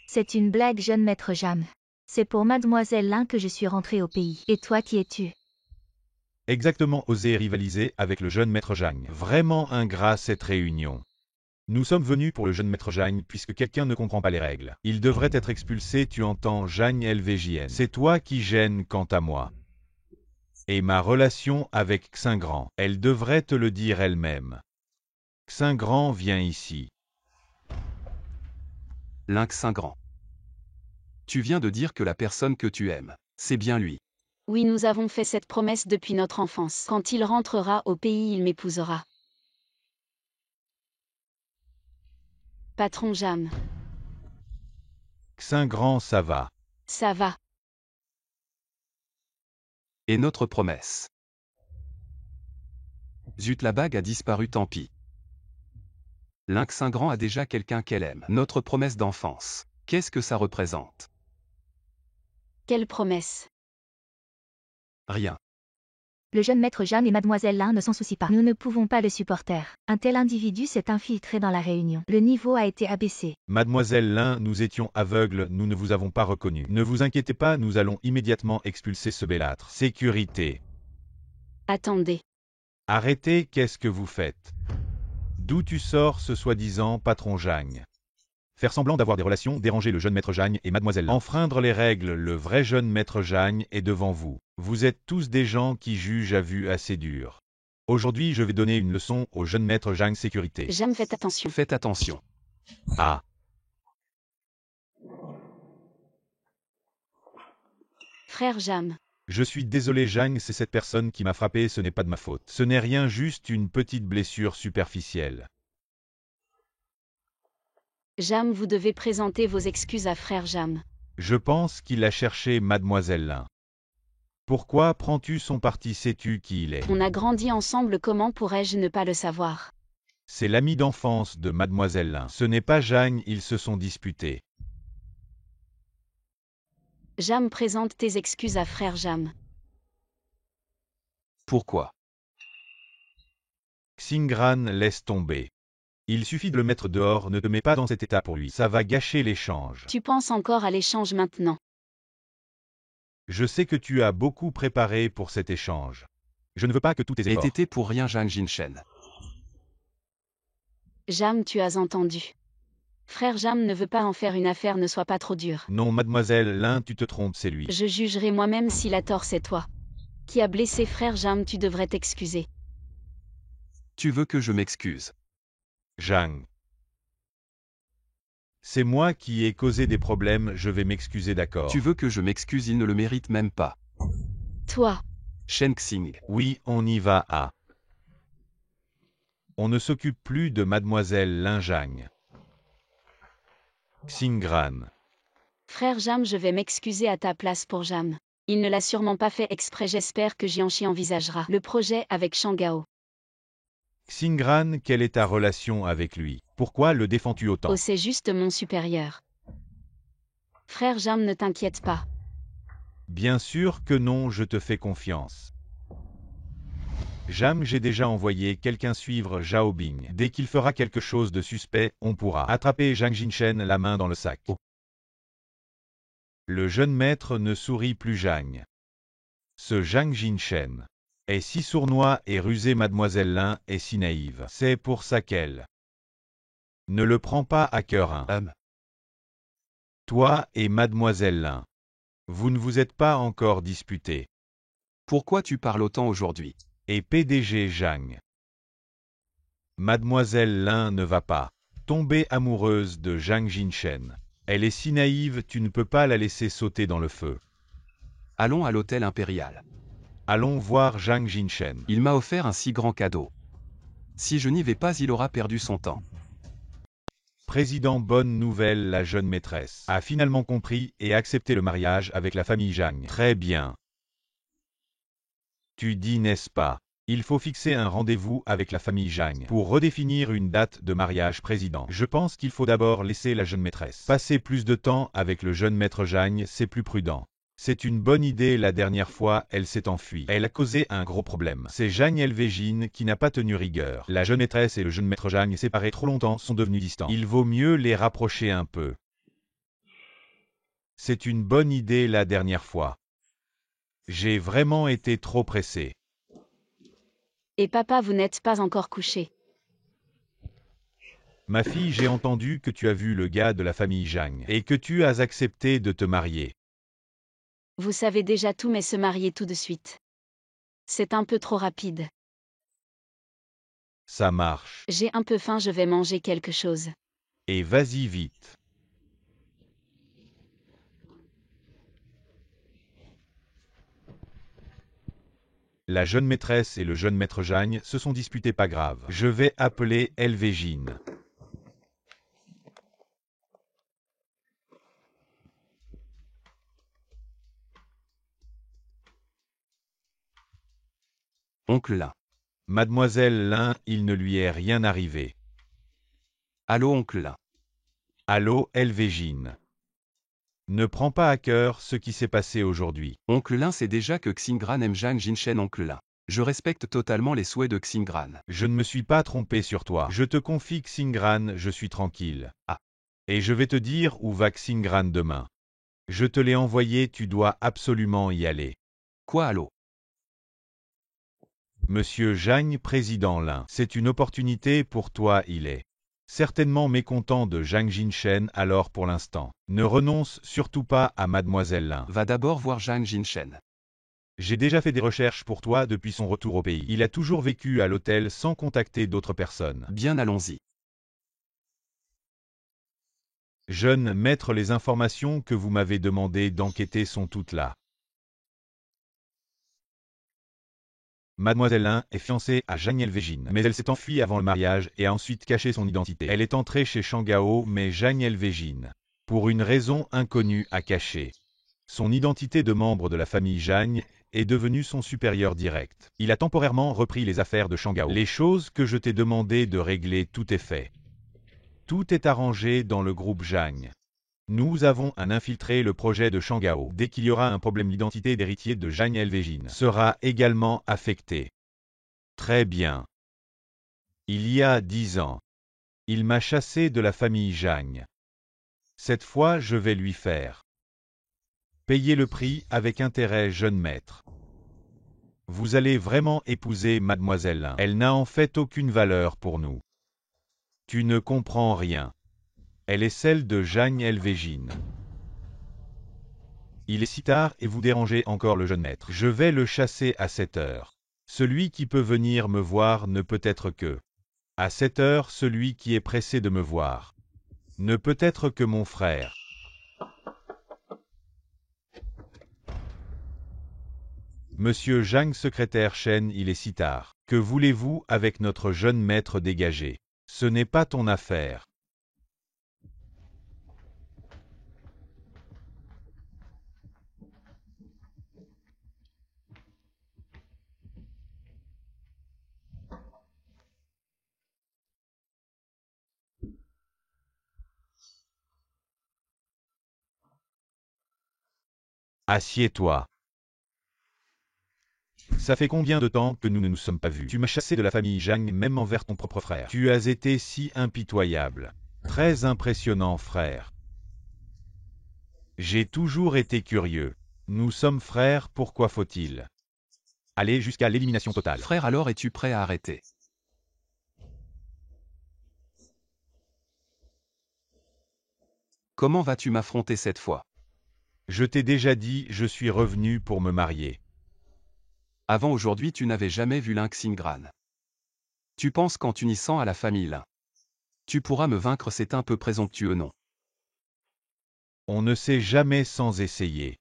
C'est une blague, jeune maître Jam. C'est pour Mademoiselle Lin que je suis rentrée au pays. Et toi, qui es-tu? Exactement, oser rivaliser avec le jeune maître Zhang. Vraiment ingrat cette réunion. Nous sommes venus pour le jeune maître Zhang puisque quelqu'un ne comprend pas les règles. Il devrait être expulsé, tu entends, Zhang LVJN. C'est toi qui gênes quant à moi. Et ma relation avec Xingran, elle devrait te le dire elle-même. Xingran vient ici. Xingran. Tu viens de dire que la personne que tu aimes, c'est bien lui. Oui, nous avons fait cette promesse depuis notre enfance. Quand il rentrera au pays, il m'épousera. Patron Jam. Xingran, ça va. Ça va. Et notre promesse. Zut, la bague a disparu, tant pis. Xingran a déjà quelqu'un qu'elle aime. Notre promesse d'enfance. Qu'est-ce que ça représente? Quelle promesse? Rien. Le jeune maître Zhang et mademoiselle Lin ne s'en soucient pas. Nous ne pouvons pas le supporter. Un tel individu s'est infiltré dans la réunion. Le niveau a été abaissé. Mademoiselle Lin, nous étions aveugles, nous ne vous avons pas reconnu. Ne vous inquiétez pas, nous allons immédiatement expulser ce bellâtre. Sécurité. Attendez. Arrêtez, qu'est-ce que vous faites? D'où tu sors ce soi-disant patron Zhang? Faire semblant d'avoir des relations, déranger le jeune maître Zhang et mademoiselle Lin. Enfreindre les règles, le vrai jeune maître Zhang est devant vous. Vous êtes tous des gens qui jugent à vue assez dure. Aujourd'hui, je vais donner une leçon au jeune maître Zhang. Sécurité. Jam, faites attention. Faites attention. Ah. Frère Jam. Je suis désolé Zhang, c'est cette personne qui m'a frappé, ce n'est pas de ma faute. Ce n'est rien, juste une petite blessure superficielle. Jam, vous devez présenter vos excuses à frère Jam. Je pense qu'il a cherché mademoiselle Lin. Pourquoi prends-tu son parti? Sais-tu qui il est? On a grandi ensemble, comment pourrais-je ne pas le savoir? C'est l'ami d'enfance de mademoiselle Lin. Ce n'est pas Zhang, ils se sont disputés. Jam, présente tes excuses à frère Jam. Pourquoi? Xingran, laisse tomber. Il suffit de le mettre dehors, ne te mets pas dans cet état pour lui. Ça va gâcher l'échange. Tu penses encore à l'échange maintenant? Je sais que tu as beaucoup préparé pour cet échange. Je ne veux pas que tous tes efforts... été pour rien, Zhang Jinshen. Jam, tu as entendu. Frère Jam ne veut pas en faire une affaire, ne sois pas trop dur. Non, mademoiselle Lin, tu te trompes, c'est lui. Je jugerai moi-même s'il a tort, c'est toi. Qui a blessé frère Jam, tu devrais t'excuser. Tu veux que je m'excuse? Zhang. C'est moi qui ai causé des problèmes, je vais m'excuser, d'accord. Tu veux que je m'excuse? Il ne le mérite même pas. Toi. Shen Xing. Oui, on y va à. On ne s'occupe plus de mademoiselle Lin Zhang. Xingran. Frère Jam, je vais m'excuser à ta place pour Jam. Il ne l'a sûrement pas fait exprès, j'espère que Jianchi envisagera le projet avec Shangao. Xingran, quelle est ta relation avec lui? Pourquoi le défends-tu autant? Oh, c'est juste mon supérieur. Frère Jam, ne t'inquiète pas. Bien sûr que non, je te fais confiance. Jam, j'ai déjà envoyé quelqu'un suivre Zhao Bing. Dès qu'il fera quelque chose de suspect, on pourra attraper Zhang Jinshen la main dans le sac. Oh. Le jeune maître ne sourit plus Zhang. Ce Zhang Jinshen est si sournois et rusé, mademoiselle Lin est si naïve. C'est pour ça qu'elle ne le prend pas à cœur. Toi et mademoiselle Lin, vous ne vous êtes pas encore disputés. Pourquoi tu parles autant aujourd'hui? Et PDG Zhang. Mademoiselle Lin ne va pas tomber amoureuse de Zhang Jinshen. Elle est si naïve, tu ne peux pas la laisser sauter dans le feu. Allons à l'hôtel impérial. Allons voir Zhang Jinshen. Il m'a offert un si grand cadeau. Si je n'y vais pas, il aura perdu son temps. Président, bonne nouvelle, la jeune maîtresse a finalement compris et accepté le mariage avec la famille Zhang. Très bien. Tu dis, n'est-ce pas? Il faut fixer un rendez-vous avec la famille Zhang pour redéfinir une date de mariage, président. Je pense qu'il faut d'abord laisser la jeune maîtresse passer plus de temps avec le jeune maître Zhang, c'est plus prudent. C'est une bonne idée, la dernière fois, elle s'est enfuie. Elle a causé un gros problème. C'est Zhang Elvejin qui n'a pas tenu rigueur. La jeune maîtresse et le jeune maître Zhang, séparés trop longtemps, sont devenus distants. Il vaut mieux les rapprocher un peu. C'est une bonne idée la dernière fois. J'ai vraiment été trop pressé. Et papa, vous n'êtes pas encore couché. Ma fille, j'ai entendu que tu as vu le gars de la famille Zhang et que tu as accepté de te marier. Vous savez déjà tout mais se marier tout de suite. C'est un peu trop rapide. Ça marche. J'ai un peu faim, je vais manger quelque chose. Et vas-y vite. La jeune maîtresse et le jeune maître Zhang se sont disputés, pas grave. Je vais appeler Elvégine. Oncle Lin. Mademoiselle Lin, il ne lui est rien arrivé. Allô oncle Lin. Allô Elvégine. Ne prends pas à cœur ce qui s'est passé aujourd'hui. Oncle Lin sait déjà que Xingran aime Zhang Jinshen oncle Lin. Je respecte totalement les souhaits de Xingran. Je ne me suis pas trompé sur toi. Je te confie Xingran, je suis tranquille. Ah. Et je vais te dire où va Xingran demain. Je te l'ai envoyé, tu dois absolument y aller. Quoi allô? Monsieur Zhang, président Lin, c'est une opportunité pour toi, il est certainement mécontent de Zhang Jinshen, alors pour l'instant. Ne renonce surtout pas à Mademoiselle Lin. Va d'abord voir Zhang Jinshen. J'ai déjà fait des recherches pour toi depuis son retour au pays. Il a toujours vécu à l'hôtel sans contacter d'autres personnes. Bien, allons-y. Jeune maître, les informations que vous m'avez demandé d'enquêter sont toutes là. Mademoiselle Lin est fiancée à Zhang Elvégine, mais elle s'est enfuie avant le mariage et a ensuite caché son identité. Elle est entrée chez Shangao, mais Zhang Elvégine, pour une raison inconnue, a caché son identité de membre de la famille Zhang, est devenu son supérieur direct. Il a temporairement repris les affaires de Shangao. Les choses que je t'ai demandé de régler, tout est fait. Tout est arrangé dans le groupe Zhang. Nous avons infiltré le projet de Shangao. Dès qu'il y aura un problème, l'identité d'héritier de Zhang Elvégine sera également affectée. Très bien. Il y a 10 ans, il m'a chassé de la famille Zhang. Cette fois, je vais lui faire payer le prix avec intérêt, jeune maître. Vous allez vraiment épouser Mademoiselle Lin. Elle n'a en fait aucune valeur pour nous. Tu ne comprends rien. Elle est celle de Zhang Elvégine. Il est si tard et vous dérangez encore le jeune maître. Je vais le chasser à 7 heures. Celui qui peut venir me voir ne peut être que à 7 heures, celui qui est pressé de me voir ne peut être que mon frère. Monsieur Zhang, secrétaire Chen, il est si tard. Que voulez-vous avec notre jeune maître dégagé? Ce n'est pas ton affaire. Assieds-toi. Ça fait combien de temps que nous ne nous sommes pas vus? Tu m'as chassé de la famille Zhang, même envers ton propre frère. Tu as été si impitoyable. Très impressionnant, frère. J'ai toujours été curieux. Nous sommes frères, pourquoi faut-il aller jusqu'à l'élimination totale? Frère, alors es-tu prêt à arrêter? Comment vas-tu m'affronter cette fois? Je t'ai déjà dit, je suis revenu pour me marier. Avant aujourd'hui, tu n'avais jamais vu Lin Xingran. Tu penses qu'en t'unissant à la famille Lin, tu pourras me vaincre? C'est un peu présomptueux, non? On ne sait jamais sans essayer.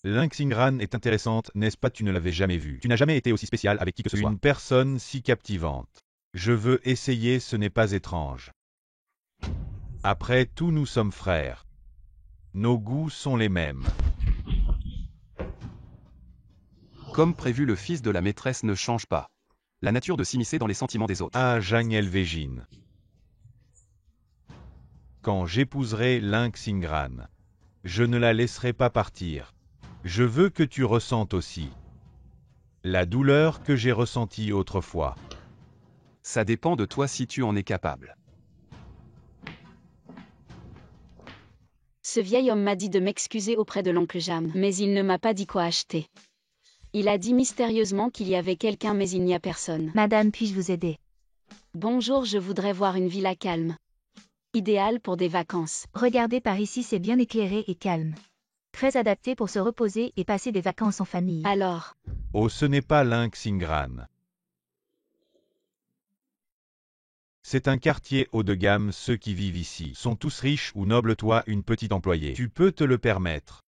Lin Xingran est intéressante, n'est-ce pas? Tu ne l'avais jamais vue. Tu n'as jamais été aussi spécial avec qui que ce soit. Une personne si captivante. Je veux essayer, ce n'est pas étrange. Après tout, nous sommes frères. Nos goûts sont les mêmes. Comme prévu, le fils de la maîtresse ne change pas la nature de s'immiscer dans les sentiments des autres. Ah, Zhang Elvégine. Quand j'épouserai Lin Xingran, je ne la laisserai pas partir. Je veux que tu ressentes aussi la douleur que j'ai ressentie autrefois. Ça dépend de toi si tu en es capable. Ce vieil homme m'a dit de m'excuser auprès de l'oncle Jam, mais il ne m'a pas dit quoi acheter. Il a dit mystérieusement qu'il y avait quelqu'un mais il n'y a personne. Madame, puis-je vous aider? Bonjour, je voudrais voir une villa calme. Idéale pour des vacances. Regardez par ici, c'est bien éclairé et calme. Très adapté pour se reposer et passer des vacances en famille. Alors, Oh, ce n'est pas Linksingran. C'est un quartier haut de gamme, ceux qui vivent ici sont tous riches ou nobles, toi une petite employée. Tu peux te le permettre.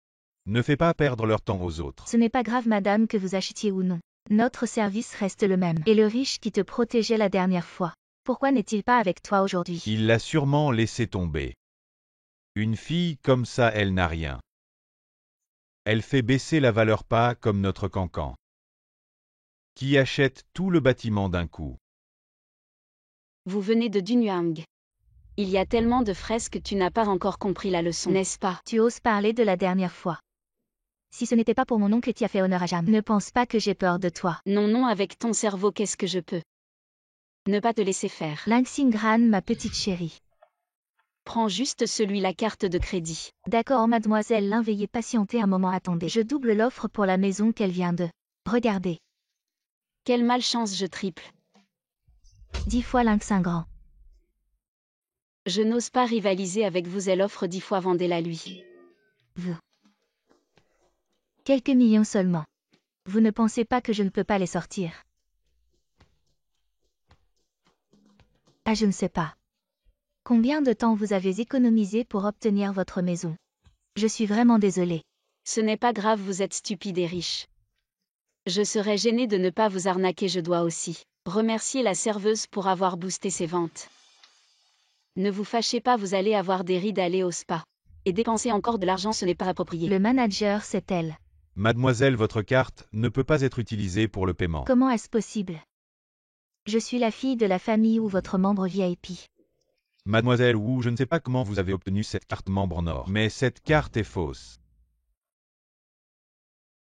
Ne fais pas perdre leur temps aux autres. Ce n'est pas grave madame que vous achetiez ou non. Notre service reste le même. Et le riche qui te protégeait la dernière fois, pourquoi n'est-il pas avec toi aujourd'hui? Il l'a sûrement laissé tomber. Une fille comme ça, elle n'a rien. Elle fait baisser la valeur, pas comme notre cancan, qui achète tout le bâtiment d'un coup. vous venez de Dunhuang. Il y a tellement de fresques que tu n'as pas encore compris la leçon, n'est-ce pas? Tu oses parler de la dernière fois. Si ce n'était pas pour mon oncle qui a fait honneur à Jam, ne pense pas que j'ai peur de toi. Non, non, avec ton cerveau, qu'est-ce que je peux? Ne pas te laisser faire. Linksingran, ma petite chérie. Prends juste la carte de crédit. D'accord mademoiselle Lin, veuillez patienter un moment, attendez. Je double l'offre pour la maison qu'elle vient de. Regardez. Quelle malchance, je triple. 10 fois Linksingran. Je n'ose pas rivaliser avec vous, elle offre 10 fois, vendez-la lui. Vous. Quelques millions seulement. Vous ne pensez pas que je ne peux pas les sortir? Ah, je ne sais pas. Combien de temps vous avez économisé pour obtenir votre maison? Je suis vraiment désolée. Ce n'est pas grave, vous êtes stupide et riche. Je serais gênée de ne pas vous arnaquer, je dois aussi remercier la serveuse pour avoir boosté ses ventes. Ne vous fâchez pas, vous allez avoir des rides, aller au spa. Et dépenser encore de l'argent, ce n'est pas approprié. Le manager, c'est elle. Mademoiselle, votre carte ne peut pas être utilisée pour le paiement. Comment est-ce possible? Je suis la fille de la famille ou votre membre VIP. Mademoiselle Wu, je ne sais pas comment vous avez obtenu cette carte membre en or, mais cette carte est fausse.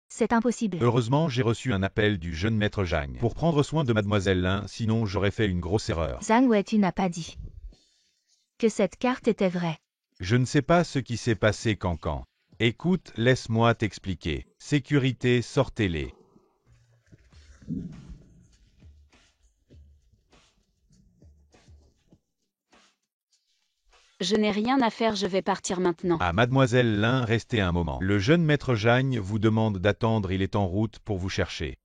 C'est impossible. Heureusement, j'ai reçu un appel du jeune maître Zhang pour prendre soin de Mademoiselle Lin, sinon j'aurais fait une grosse erreur. Zhang Wei, tu n'as pas dit que cette carte était vraie. Je ne sais pas ce qui s'est passé, Cancan. Écoute, laisse-moi t'expliquer. Sécurité, sortez-les. Je n'ai rien à faire, je vais partir maintenant. Ah, Mademoiselle Lin, restez un moment. Le jeune maître Zhang vous demande d'attendre, il est en route pour vous chercher.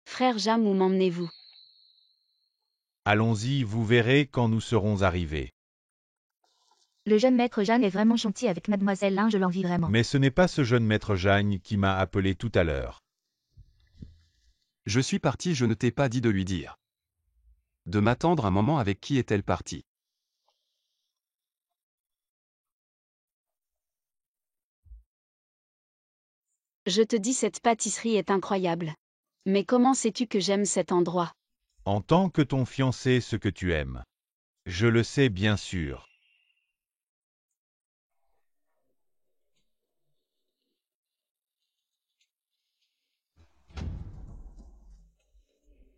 Frère Jam, où m'emmenez-vous? Allons-y, vous verrez quand nous serons arrivés. Le jeune maître Jeanne est vraiment gentil avec mademoiselle Lin, je l'envie vraiment. Mais ce n'est pas ce jeune maître Zhang qui m'a appelé tout à l'heure. Je suis parti, je ne t'ai pas dit de lui dire. De m'attendre un moment, avec qui est-elle partie? Je te dis, cette pâtisserie est incroyable. Mais comment sais-tu que j'aime cet endroit? En tant que ton fiancé, ce que tu aimes. Je le sais bien sûr.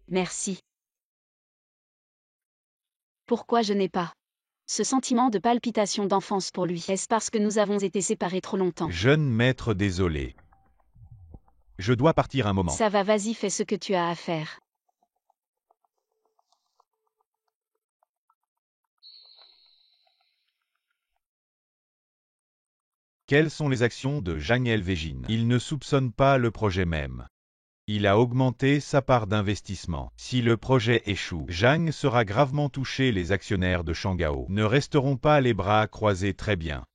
Merci. Pourquoi je n'ai pas ce sentiment de palpitation d'enfance pour lui? Est-ce parce que nous avons été séparés trop longtemps? Jeune maître, désolé. Je dois partir un moment. Ça va, vas-y, fais ce que tu as à faire. Quelles sont les actions de Zhang Elvejin? Il ne soupçonne pas le projet même. Il a augmenté sa part d'investissement. Si le projet échoue, Zhang sera gravement touché. Les actionnaires de Shangao ne resteront pas les bras croisés. Très bien.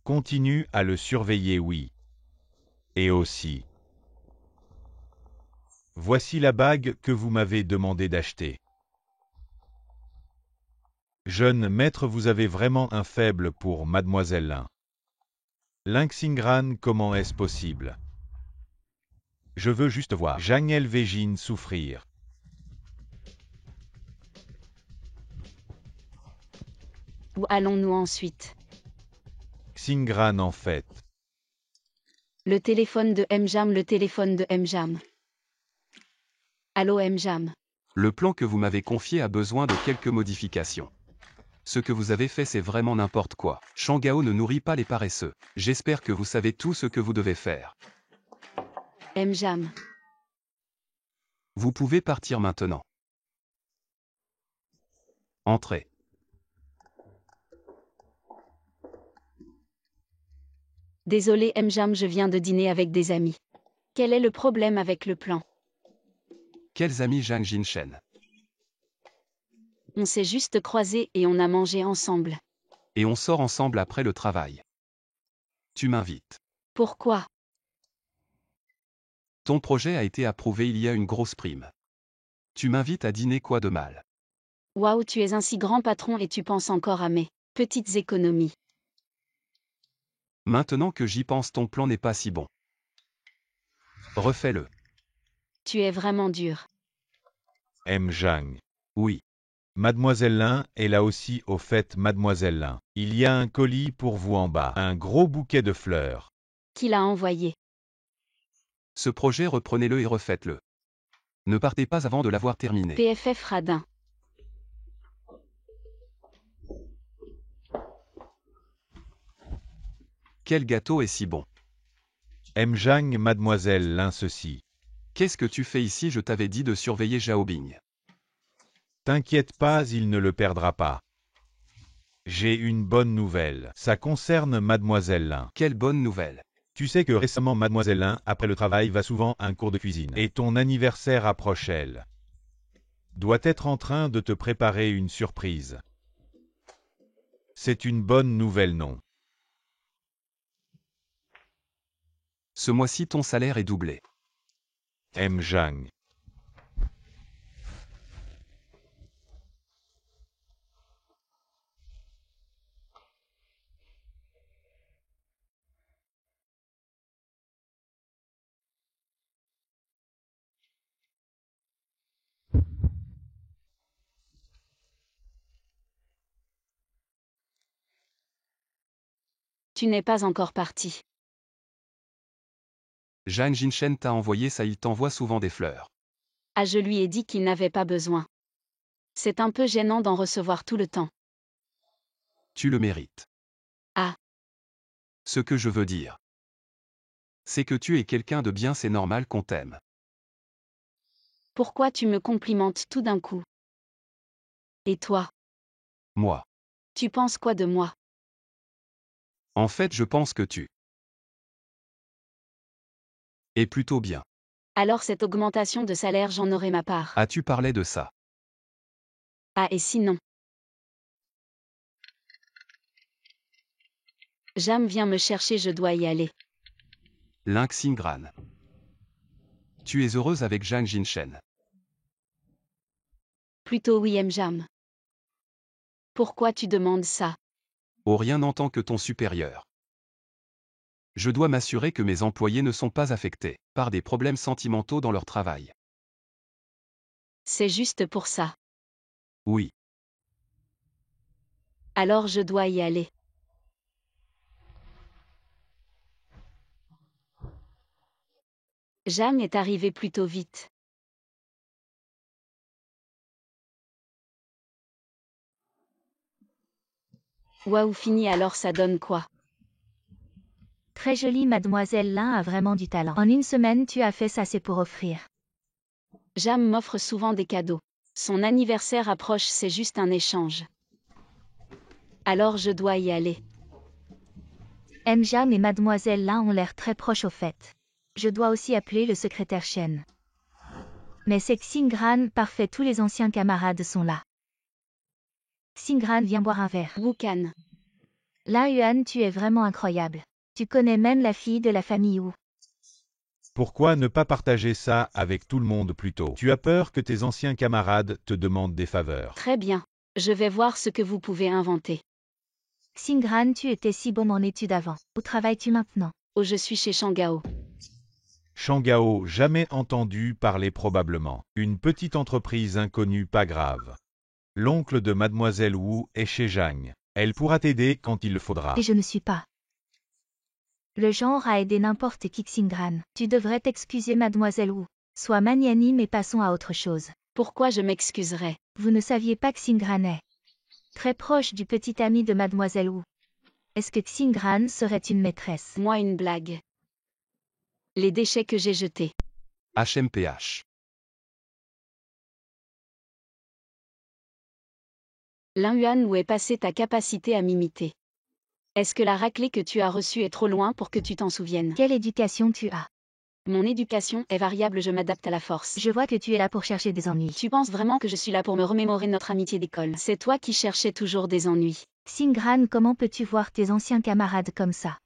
Continue à le surveiller, oui. Et aussi. Voici la bague que vous m'avez demandé d'acheter. Jeune maître, vous avez vraiment un faible pour Mademoiselle Lin. Linksingran, comment est-ce possible? Je veux juste voir Zhang Elvejin souffrir. Où allons-nous ensuite? Xingran en fait. Le téléphone de Mjam, le téléphone de Mjam. Allô Mjam. Le plan que vous m'avez confié a besoin de quelques modifications. Ce que vous avez fait, c'est vraiment n'importe quoi. Shangao ne nourrit pas les paresseux. J'espère que vous savez tout ce que vous devez faire. Mjam. Vous pouvez partir maintenant. Entrez. Désolé Mjam, je viens de dîner avec des amis. Quel est le problème avec le plan? Quels amis Zhang Jinshen? On s'est juste croisés et on a mangé ensemble. Et on sort ensemble après le travail. Tu m'invites. Pourquoi? Ton projet a été approuvé, il y a une grosse prime. Tu m'invites à dîner, quoi de mal? Waouh, tu es un si grand patron et tu penses encore à mes petites économies. Maintenant que j'y pense, ton plan n'est pas si bon. Refais-le. Tu es vraiment dur. Mjang. Oui. Mademoiselle Lin est là aussi. Au fait, Mademoiselle Lin, il y a un colis pour vous en bas. Un gros bouquet de fleurs. Qui l'a envoyé? Ce projet, reprenez-le et refaites-le. Ne partez pas avant de l'avoir terminé. PFF radin. Quel gâteau est si bon? Mjang, Mademoiselle Lin, ceci. Qu'est-ce que tu fais ici? Je t'avais dit de surveiller Xiaobing. T'inquiète pas, il ne le perdra pas. J'ai une bonne nouvelle. Ça concerne Mademoiselle Lin. Quelle bonne nouvelle. Tu sais que récemment Mademoiselle Lin, après le travail, va souvent à un cours de cuisine. Et ton anniversaire approche, elle doit être en train de te préparer une surprise. C'est une bonne nouvelle, non? Ce mois-ci, ton salaire est doublé. Mjang. Tu n'es pas encore parti. Zhang Jinshen t'a envoyé ça, il t'envoie souvent des fleurs. Ah, je lui ai dit qu'il n'avait pas besoin. C'est un peu gênant d'en recevoir tout le temps. Tu le mérites. Ah. Ce que je veux dire, c'est que tu es quelqu'un de bien, c'est normal qu'on t'aime. Pourquoi tu me complimentes tout d'un coup? Et toi? Moi. Tu penses quoi de moi? En fait, je pense que tu es plutôt bien. Alors cette augmentation de salaire, j'en aurai ma part. As-tu parlé de ça? Ah, et sinon? Jam vient me chercher, je dois y aller. Ling Xingran. Tu es heureuse avec Zhang Jinshen? Plutôt oui, Mjam. Pourquoi tu demandes ça? Oh, rien en tant que ton supérieur. Je dois m'assurer que mes employés ne sont pas affectés par des problèmes sentimentaux dans leur travail. C'est juste pour ça. Oui. Alors je dois y aller. Jam est arrivé plutôt vite. Waouh, fini, alors ça donne quoi? Très jolie, Mademoiselle Lin a vraiment du talent. En une semaine, tu as fait ça, c'est pour offrir. Jam m'offre souvent des cadeaux. Son anniversaire approche, c'est juste un échange. Alors je dois y aller. Mjam et Mademoiselle Lin ont l'air très proches au fait. Je dois aussi appeler le secrétaire Shen. Mais c'est Xingran, parfait, tous les anciens camarades sont là. Xingran, viens boire un verre. Wukan. Lin Yuan, tu es vraiment incroyable. Tu connais même la fille de la famille Wu. Pourquoi ne pas partager ça avec tout le monde plutôt? Tu as peur que tes anciens camarades te demandent des faveurs. Très bien. Je vais voir ce que vous pouvez inventer. Xingran, tu étais si bon en études avant. Où travailles-tu maintenant? Oh, je suis chez Shangao. Shangao, jamais entendu parler probablement. Une petite entreprise inconnue, pas grave. L'oncle de Mademoiselle Wu est chez Zhang. Elle pourra t'aider quand il le faudra. Et je ne suis pas le genre à aider n'importe qui. Xingran. Tu devrais t'excuser, Mademoiselle Wu. Sois magnanime et passons à autre chose. Pourquoi je m'excuserais? Vous ne saviez pas que Xingran est très proche du petit ami de Mademoiselle Wu. Est-ce que Xingran serait une maîtresse? Moi, une blague. Les déchets que j'ai jetés. HMPH. Yuan, où est passée ta capacité à m'imiter? Est-ce que la raclée que tu as reçue est trop loin pour que tu t'en souviennes? Quelle éducation tu as? Mon éducation est variable, je m'adapte à la force. Je vois que tu es là pour chercher des ennuis. Tu penses vraiment que je suis là pour me remémorer notre amitié d'école? C'est toi qui cherchais toujours des ennuis. Xingran, comment peux-tu voir tes anciens camarades comme ça?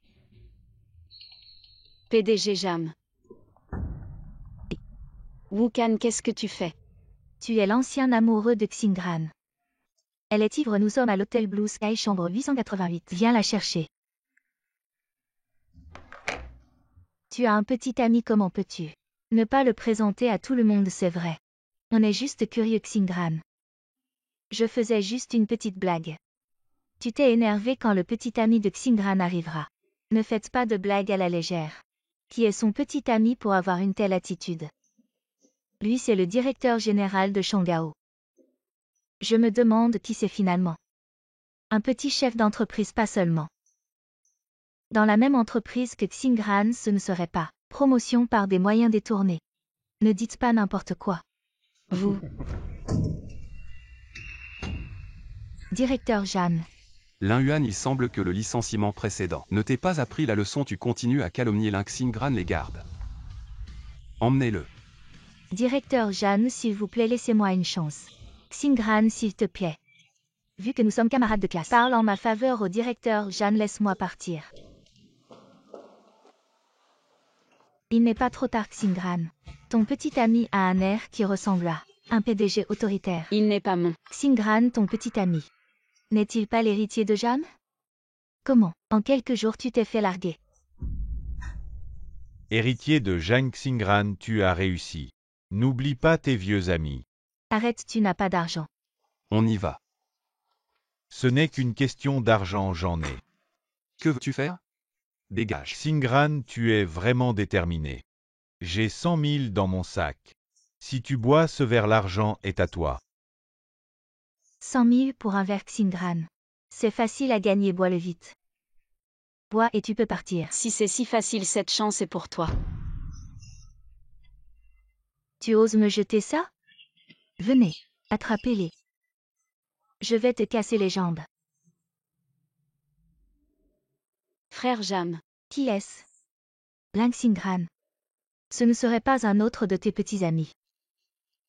PDG Jam. Wukan, qu'est-ce que tu fais? Tu es l'ancien amoureux de Xingran. Elle est ivre, nous sommes à l'hôtel Blue Sky, chambre 888. Viens la chercher. Tu as un petit ami, comment peux-tu ne pas le présenter à tout le monde? C'est vrai. On est juste curieux, Xingran. Je faisais juste une petite blague. Tu t'es énervé quand le petit ami de Xingran arrivera. Ne faites pas de blagues à la légère. Qui est son petit ami pour avoir une telle attitude? Lui, c'est le directeur général de Shangao. Je me demande qui c'est finalement. Un petit chef d'entreprise, pas seulement. Dans la même entreprise que Xingran, ce ne serait pas promotion par des moyens détournés. Ne dites pas n'importe quoi. Vous. Directeur Jeanne. Yuan, il semble que le licenciement précédent ne t'ait pas appris la leçon, tu continues à calomnier Xingran, les gardes. Emmenez-le. Directeur Jeanne, s'il vous plaît, laissez-moi une chance. Xingran, s'il te plaît. Vu que nous sommes camarades de classe, parle en ma faveur au directeur Jeanne, laisse-moi partir. Il n'est pas trop tard, Xingran. Ton petit ami a un air qui ressemble à un PDG autoritaire. Il n'est pas mon. Xingran, ton petit ami. N'est-il pas l'héritier de Jeanne? Comment, en quelques jours, tu t'es fait larguer? Héritier de Zhang Xingran, tu as réussi. N'oublie pas tes vieux amis. Arrête, tu n'as pas d'argent. On y va. Ce n'est qu'une question d'argent, j'en ai. Que veux-tu faire? Dégage. Xingran, tu es vraiment déterminé. J'ai 100 000 dans mon sac. Si tu bois ce verre, l'argent est à toi. 100 000 pour un verre, Xingran. C'est facile à gagner, bois-le vite. Bois et tu peux partir. Si c'est si facile, cette chance est pour toi. Tu oses me jeter ça? Venez, attrapez-les. Je vais te casser les jambes. Frère Jam. Qui est-ce? Xingran. Ce ne serait pas un autre de tes petits amis.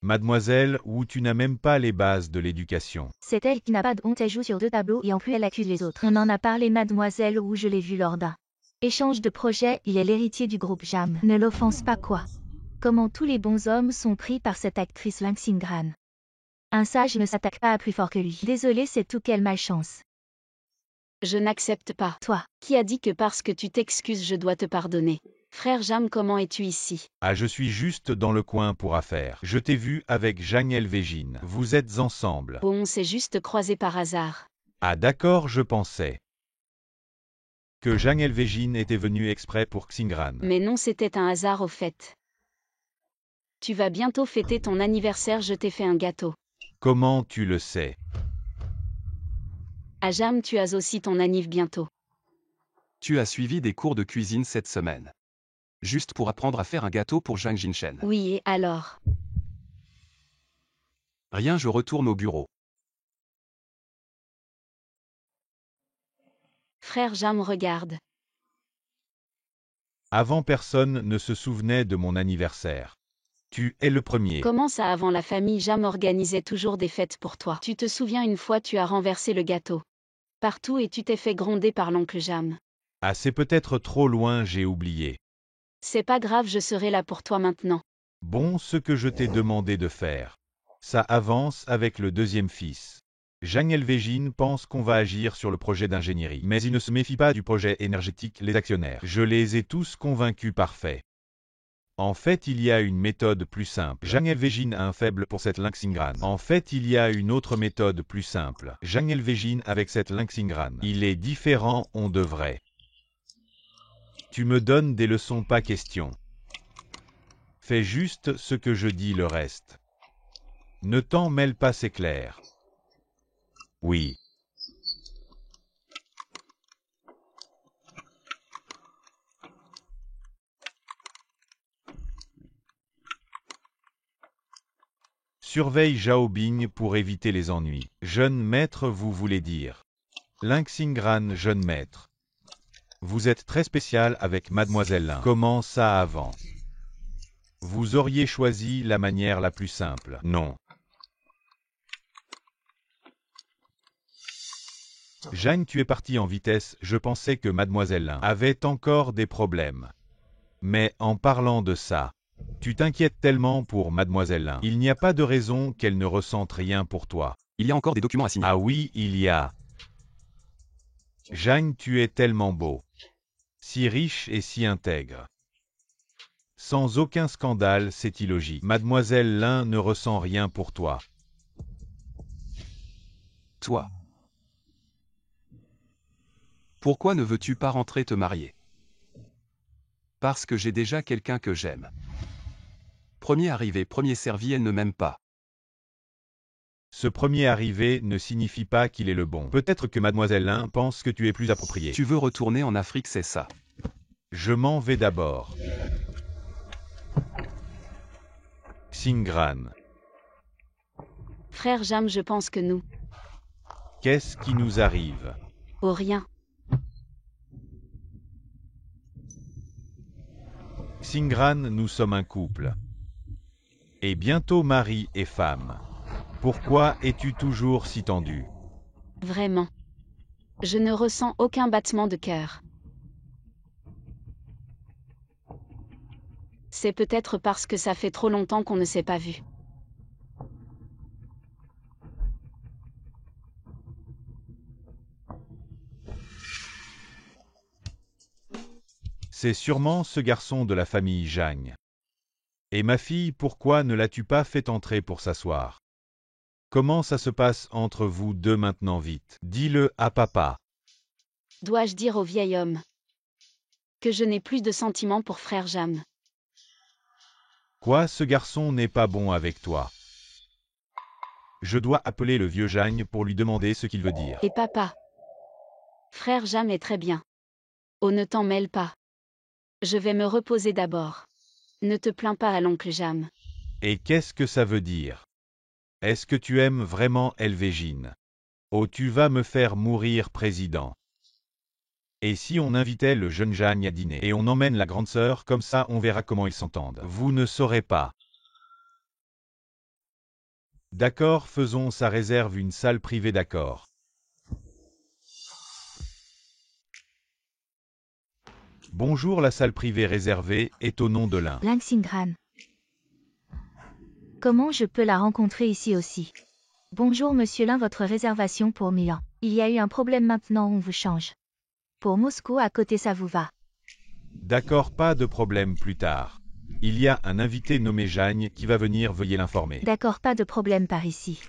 Mademoiselle, où tu n'as même pas les bases de l'éducation. C'est elle qui n'a pas de honte, elle joue sur 2 tableaux et en plus elle accuse les autres. On en a parlé, mademoiselle, où je l'ai vu lors d'un échange de projet, il est l'héritier du groupe Jam. Ne l'offense pas, quoi. Comment tous les bons hommes sont pris par cette actrice Xingran. Un sage ne s'attaque pas à plus fort que lui. Désolé, c'est tout, quelle malchance. Je n'accepte pas. Toi. Qui a dit que parce que tu t'excuses, je dois te pardonner? Frère Jam, comment es-tu ici? Ah, je suis juste dans le coin pour affaires. Je t'ai vu avec Zhang Elvégine. Vous êtes ensemble. Bon, on s'est juste croisé par hasard. Ah d'accord, je pensais que Zhang Elvégine était venu exprès pour Xingran. Mais non, c'était un hasard au fait. Tu vas bientôt fêter ton anniversaire, je t'ai fait un gâteau. Comment tu le sais? À Jam, tu as aussi ton anniv bientôt. Tu as suivi des cours de cuisine cette semaine. Juste pour apprendre à faire un gâteau pour Zhang Jinshen. Oui, et alors? Rien, je retourne au bureau. Frère Jam, regarde. Avant, personne ne se souvenait de mon anniversaire. Tu es le premier. Comment ça, avant, la famille Jam organisait toujours des fêtes pour toi? Tu te souviens, une fois tu as renversé le gâteau partout et tu t'es fait gronder par l'oncle Jam. Ah, c'est peut-être trop loin, j'ai oublié. C'est pas grave, je serai là pour toi maintenant. Bon, ce que je t'ai demandé de faire. Ça avance avec le deuxième fils. Zhang Elvégine pense qu'on va agir sur le projet d'ingénierie, mais il ne se méfie pas du projet énergétique, les actionnaires. Je les ai tous convaincus, parfait. En fait, il y a une méthode plus simple. Zhang Elvégine a un faible pour cette Xingran. En fait, il y a une autre méthode plus simple. Zhang Elvégine avec cette Xingran. Il est différent, on devrait. Tu me donnes des leçons, pas question. Fais juste ce que je dis, le reste. Ne t'en mêle pas, c'est clair. Oui. Surveille Xiaobing pour éviter les ennuis. Jeune maître, vous voulez dire. Lin-Xingran, jeune maître. Vous êtes très spécial avec Mademoiselle Lin. Comment ça avant? Vous auriez choisi la manière la plus simple. Non. Jeanne, tu es parti en vitesse, je pensais que Mademoiselle Lin avait encore des problèmes. Mais en parlant de ça, tu t'inquiètes tellement pour Mademoiselle Lin. Il n'y a pas de raison qu'elle ne ressente rien pour toi. Il y a encore des documents à signer. Ah oui, il y a. Jeanne, tu es tellement beau. Si riche et si intègre. Sans aucun scandale, c'est illogique. Mademoiselle Lin ne ressent rien pour toi. Toi. Pourquoi ne veux-tu pas rentrer te marier? Parce que j'ai déjà quelqu'un que j'aime. Premier arrivé, premier servi, elle ne m'aime pas. Ce premier arrivé ne signifie pas qu'il est le bon. Peut-être que Mademoiselle Lin pense que tu es plus approprié. Tu veux retourner en Afrique, c'est ça? Je m'en vais d'abord. Xingran. Frère Jam, je pense que nous. Qu'est-ce qui nous arrive? Oh rien. Xingran, nous sommes un couple. Et bientôt mari et femme. Pourquoi es-tu toujours si tendu? Vraiment. Je ne ressens aucun battement de cœur. C'est peut-être parce que ça fait trop longtemps qu'on ne s'est pas vu. C'est sûrement ce garçon de la famille Zhang. Et ma fille, pourquoi ne l'as-tu pas fait entrer pour s'asseoir? Comment ça se passe entre vous deux maintenant vite? Dis-le à papa. Dois-je dire au vieil homme que je n'ai plus de sentiments pour frère Jam? Quoi, ce garçon n'est pas bon avec toi? Je dois appeler le vieux Zhang pour lui demander ce qu'il veut dire. Et papa? Frère Jam est très bien. Oh, ne t'en mêle pas. Je vais me reposer d'abord. Ne te plains pas à l'oncle Jam. Et qu'est-ce que ça veut dire? Est-ce que tu aimes vraiment Elvégine? Oh, tu vas me faire mourir, président. Et si on invitait le jeune Zhang à dîner et on emmène la grande sœur, comme ça on verra comment ils s'entendent. Vous ne saurez pas. D'accord, faisons ça, réserve une salle privée, d'accord. Bonjour, la salle privée réservée est au nom de Lin. Lin-Xingran. Comment je peux la rencontrer ici aussi? Bonjour Monsieur Lin, votre réservation pour Milan. Il y a eu un problème, maintenant on vous change. Pour Moscou, à côté, ça vous va? D'accord, pas de problème, plus tard. Il y a un invité nommé Jeanne qui va venir, veuillez l'informer. D'accord, pas de problème par ici.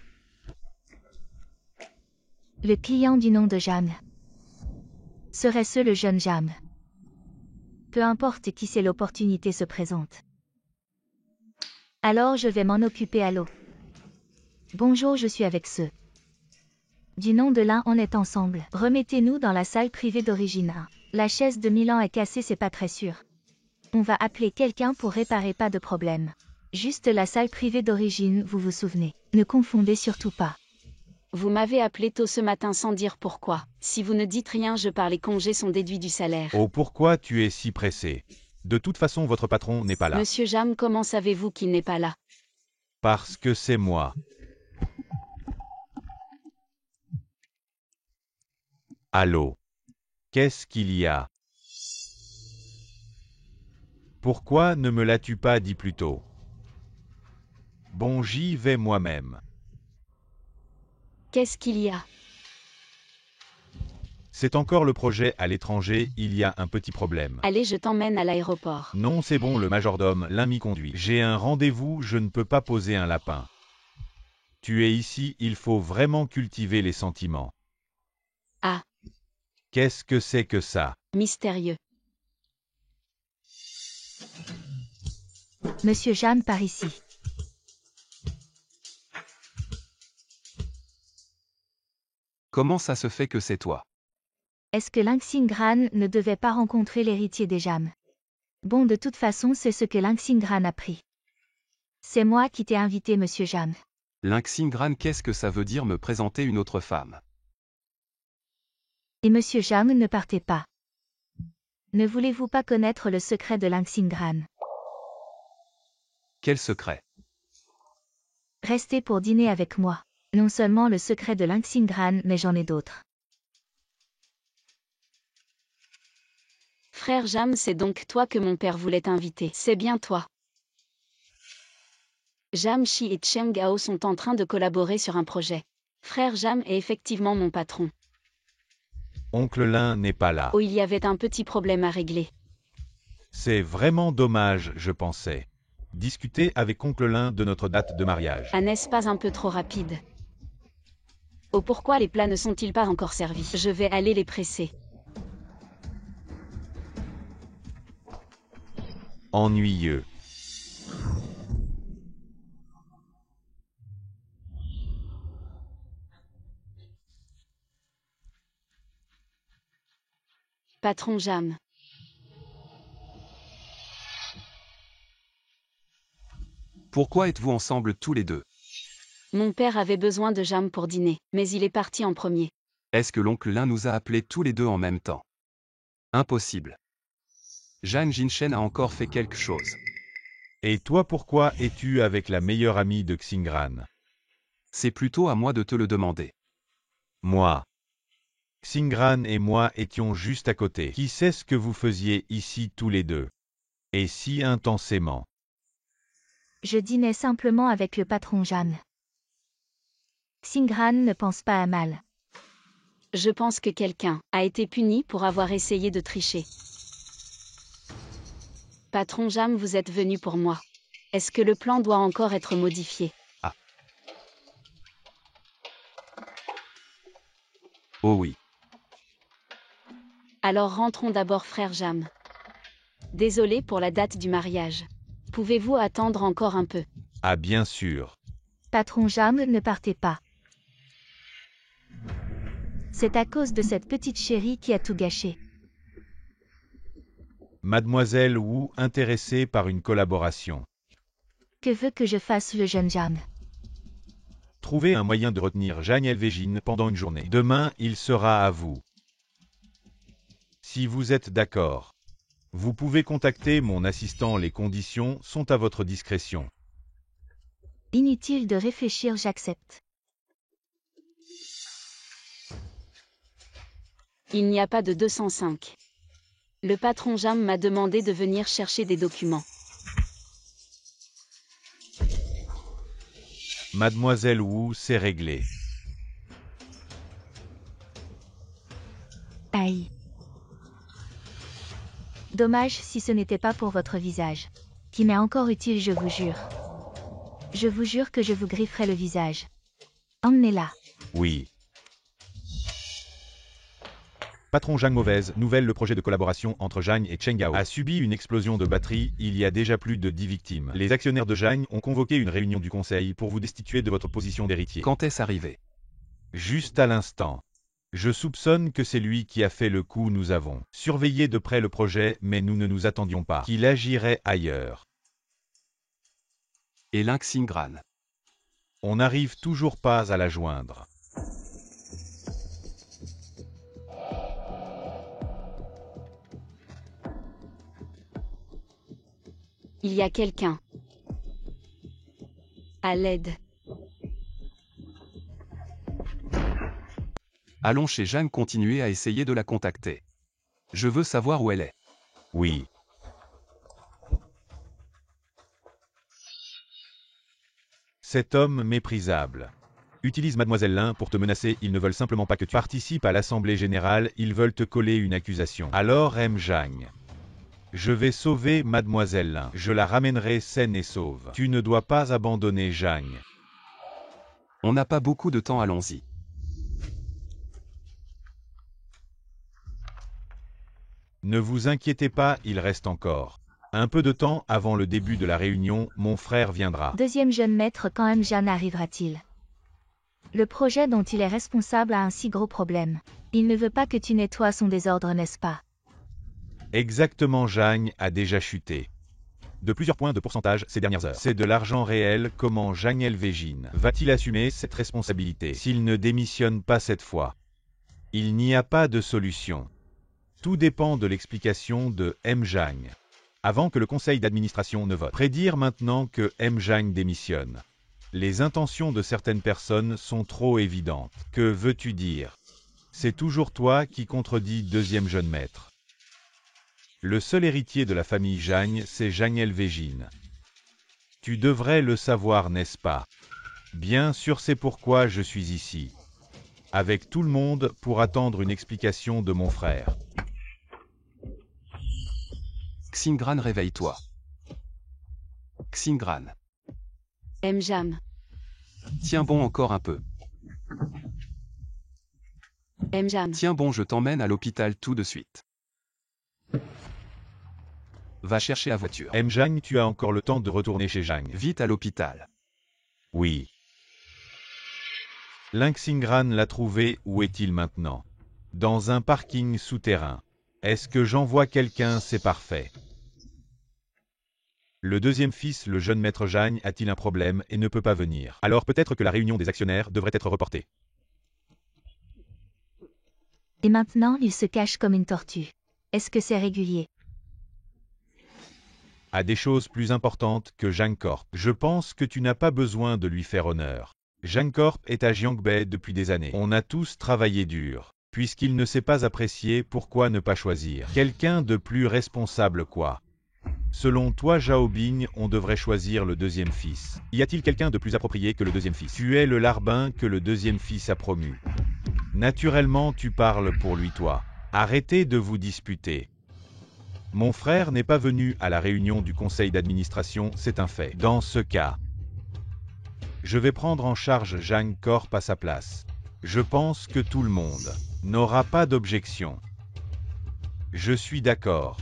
Le client du nom de Jam. Serait-ce le jeune Jam? Peu importe qui c'est, l'opportunité se présente. Alors je vais m'en occuper. Allô? Bonjour, je suis avec ceux du nom de Lin, on est ensemble. Remettez-nous dans la salle privée d'origine 1. La chaise de Milan est cassée, c'est pas très sûr. On va appeler quelqu'un pour réparer, pas de problème. Juste la salle privée d'origine, vous vous souvenez. Ne confondez surtout pas. Vous m'avez appelé tôt ce matin sans dire pourquoi. Si vous ne dites rien, je pars, les congés sont déduits du salaire. Oh, pourquoi tu es si pressé? De toute façon, votre patron n'est pas là. Monsieur Jam, comment savez-vous qu'il n'est pas là? Parce que c'est moi. Allô? Qu'est-ce qu'il y a? Pourquoi ne me l'as-tu pas dit plus tôt? Bon, j'y vais moi-même. Qu'est-ce qu'il y a? C'est encore le projet à l'étranger, il y a un petit problème. Allez, je t'emmène à l'aéroport. Non, c'est bon, le majordome, Lin m'y conduit. J'ai un rendez-vous, je ne peux pas poser un lapin. Tu es ici, il faut vraiment cultiver les sentiments. Ah. Qu'est-ce que c'est que ça? Mystérieux. Monsieur Jam, par ici. Comment ça se fait que c'est toi? Est-ce que Lin-Xingran ne devait pas rencontrer l'héritier des Jam? Bon, de toute façon, c'est ce que Lin-Xingran a pris. C'est moi qui t'ai invité, Monsieur Jam. L'Inxingran, qu'est-ce que ça veut dire me présenter une autre femme? Et Monsieur Jam, ne partez pas. Ne voulez-vous pas connaître le secret de l'Inxingran? Quel secret? Restez pour dîner avec moi. Non seulement le secret de l'Inxingran, mais j'en ai d'autres. Frère Jam, c'est donc toi que mon père voulait inviter. C'est bien toi. Jam Shi et Cheng Gao sont en train de collaborer sur un projet. Frère Jam est effectivement mon patron. Oncle Lin n'est pas là. Oh, il y avait un petit problème à régler. C'est vraiment dommage, je pensais. Discuter avec Oncle Lin de notre date de mariage. Ah, n'est-ce pas un peu trop rapide? Oh, pourquoi les plats ne sont-ils pas encore servis? Je vais aller les presser. Ennuyeux. Patron Jam. Pourquoi êtes-vous ensemble tous les deux? Mon père avait besoin de Jam pour dîner, mais il est parti en premier. Est-ce que l'oncle Lin nous a appelés tous les deux en même temps? Impossible. Zhang Jinshen a encore fait quelque chose. Et toi, pourquoi es-tu avec la meilleure amie de Xingran? C'est plutôt à moi de te le demander. Moi. Xingran et moi étions juste à côté. Qui sait ce que vous faisiez ici tous les deux? Et si intensément? Je dînais simplement avec le patron Jam. Xingran ne pense pas à mal. Je pense que quelqu'un a été puni pour avoir essayé de tricher. Patron Jam, vous êtes venu pour moi. Est-ce que le plan doit encore être modifié? Oh oui. Alors rentrons d'abord, frère Jam. Désolé pour la date du mariage. Pouvez-vous attendre encore un peu? Ah bien sûr. Patron Jam, ne partez pas. C'est à cause de cette petite chérie qui a tout gâché. Mademoiselle Wu, intéressée par une collaboration. Que veut que je fasse le jeune Jam? Trouvez un moyen de retenir Zhang Elvejin pendant une journée. Demain, il sera à vous. Si vous êtes d'accord, vous pouvez contacter mon assistant. Les conditions sont à votre discrétion. Inutile de réfléchir, j'accepte. Il n'y a pas de 205. Le patron Jam m'a demandé de venir chercher des documents. Mademoiselle Wu, c'est réglé. Aïe. Dommage si ce n'était pas pour votre visage. Qui m'est encore utile, je vous jure. Je vous jure que je vous grifferai le visage. Emmenez-la. Oui. Patron Zhang, mauvaise nouvelle, le projet de collaboration entre Zhang et Cheng Gao a subi une explosion de batterie. Il y a déjà plus de 10 victimes. Les actionnaires de Zhang ont convoqué une réunion du conseil pour vous destituer de votre position d'héritier. Quand est-ce arrivé? Juste à l'instant. Je soupçonne que c'est lui qui a fait le coup. Nous avons surveillé de près le projet, mais nous ne nous attendions pas qu'il agirait ailleurs. Et l'Inxingran? On n'arrive toujours pas à la joindre. Il y a quelqu'un. À l'aide. Allons chez Jeanne, continuer à essayer de la contacter. Je veux savoir où elle est. Oui. Cet homme méprisable utilise Mademoiselle Lin pour te menacer. Ils ne veulent simplement pas que tu participes à l'Assemblée Générale, ils veulent te coller une accusation. Alors M. Zhang. Je vais sauver Mademoiselle Lin. Je la ramènerai saine et sauve. Tu ne dois pas abandonner Zhang. On n'a pas beaucoup de temps, allons-y. Ne vous inquiétez pas, il reste encore un peu de temps avant le début de la réunion. Mon frère viendra. Deuxième jeune maître, quand M. Jeanne arrivera-t-il? Le projet dont il est responsable a un si gros problème. Il ne veut pas que tu nettoies son désordre, n'est-ce pas? Exactement, Zhang a déjà chuté. de plusieurs points de pourcentage ces dernières heures. C'est de l'argent réel. Comment Zhang Elvejin va-t-il assumer cette responsabilité s'il ne démissionne pas cette fois? Il n'y a pas de solution. Tout dépend de l'explication de M. Zhang. Avant que le conseil d'administration ne vote. Prédire maintenant que M. Zhang démissionne. Les intentions de certaines personnes sont trop évidentes. Que veux-tu dire? C'est toujours toi qui contredis deuxième jeune maître. Le seul héritier de la famille Zhang, c'est Zhang Elvejin. Tu devrais le savoir, n'est-ce pas? Bien sûr, c'est pourquoi je suis ici. Avec tout le monde pour attendre une explication de mon frère. Xingran, réveille-toi. Xingran. Mjam. Tiens bon encore un peu. Mjam. Tiens bon, je t'emmène à l'hôpital tout de suite. Va chercher la voiture. M. Zhang, tu as encore le temps de retourner chez Zhang. Vite à l'hôpital. Oui. Xingran l'a trouvé, où est-il maintenant? Dans un parking souterrain. Est-ce que j'envoie quelqu'un? C'est parfait. Le deuxième fils, le jeune maître Zhang, a-t-il un problème et ne peut pas venir? Alors peut-être que la réunion des actionnaires devrait être reportée. Et maintenant, il se cache comme une tortue. Est-ce que c'est régulier? À des choses plus importantes que Zhang Corp. Je pense que tu n'as pas besoin de lui faire honneur. Zhang Corp est à Jiangbei depuis des années. On a tous travaillé dur. Puisqu'il ne sait pas apprécier, pourquoi ne pas choisir quelqu'un de plus responsable quoi? Selon toi, Xiaobing, on devrait choisir le deuxième fils. Y a-t-il quelqu'un de plus approprié que le deuxième fils? Tu es le larbin que le deuxième fils a promu. Naturellement, tu parles pour lui toi. Arrêtez de vous disputer. Mon frère n'est pas venu à la réunion du conseil d'administration, c'est un fait. Dans ce cas, je vais prendre en charge Zhang Corp à sa place. Je pense que tout le monde n'aura pas d'objection. Je suis d'accord.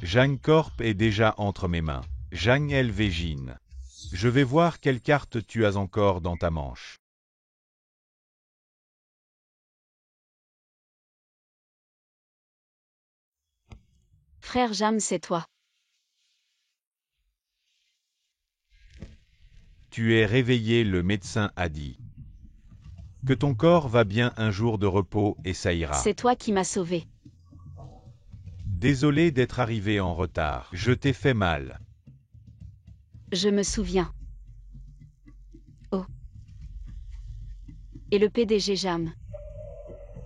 Zhang Corp est déjà entre mes mains. Zhang Elvejin. Je vais voir quelle carte tu as encore dans ta manche. Frère Jam, c'est toi. Tu es réveillé, le médecin a dit. Que ton corps va bien, un jour de repos et ça ira. C'est toi qui m'as sauvé. Désolé d'être arrivé en retard. Je t'ai fait mal. Je me souviens. Oh. Et le PDG Jam?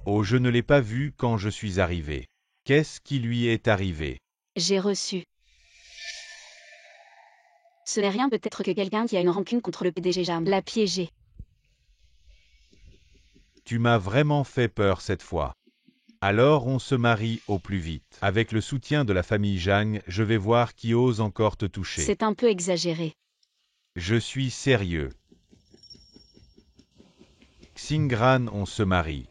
Oh, je ne l'ai pas vu quand je suis arrivé. Qu'est-ce qui lui est arrivé? J'ai reçu. Ce n'est rien, peut-être que quelqu'un qui a une rancune contre le PDG Jam l'a piégé. Tu m'as vraiment fait peur cette fois. Alors on se marie au plus vite. Avec le soutien de la famille Zhang, je vais voir qui ose encore te toucher. C'est un peu exagéré. Je suis sérieux. Xingran, on se marie.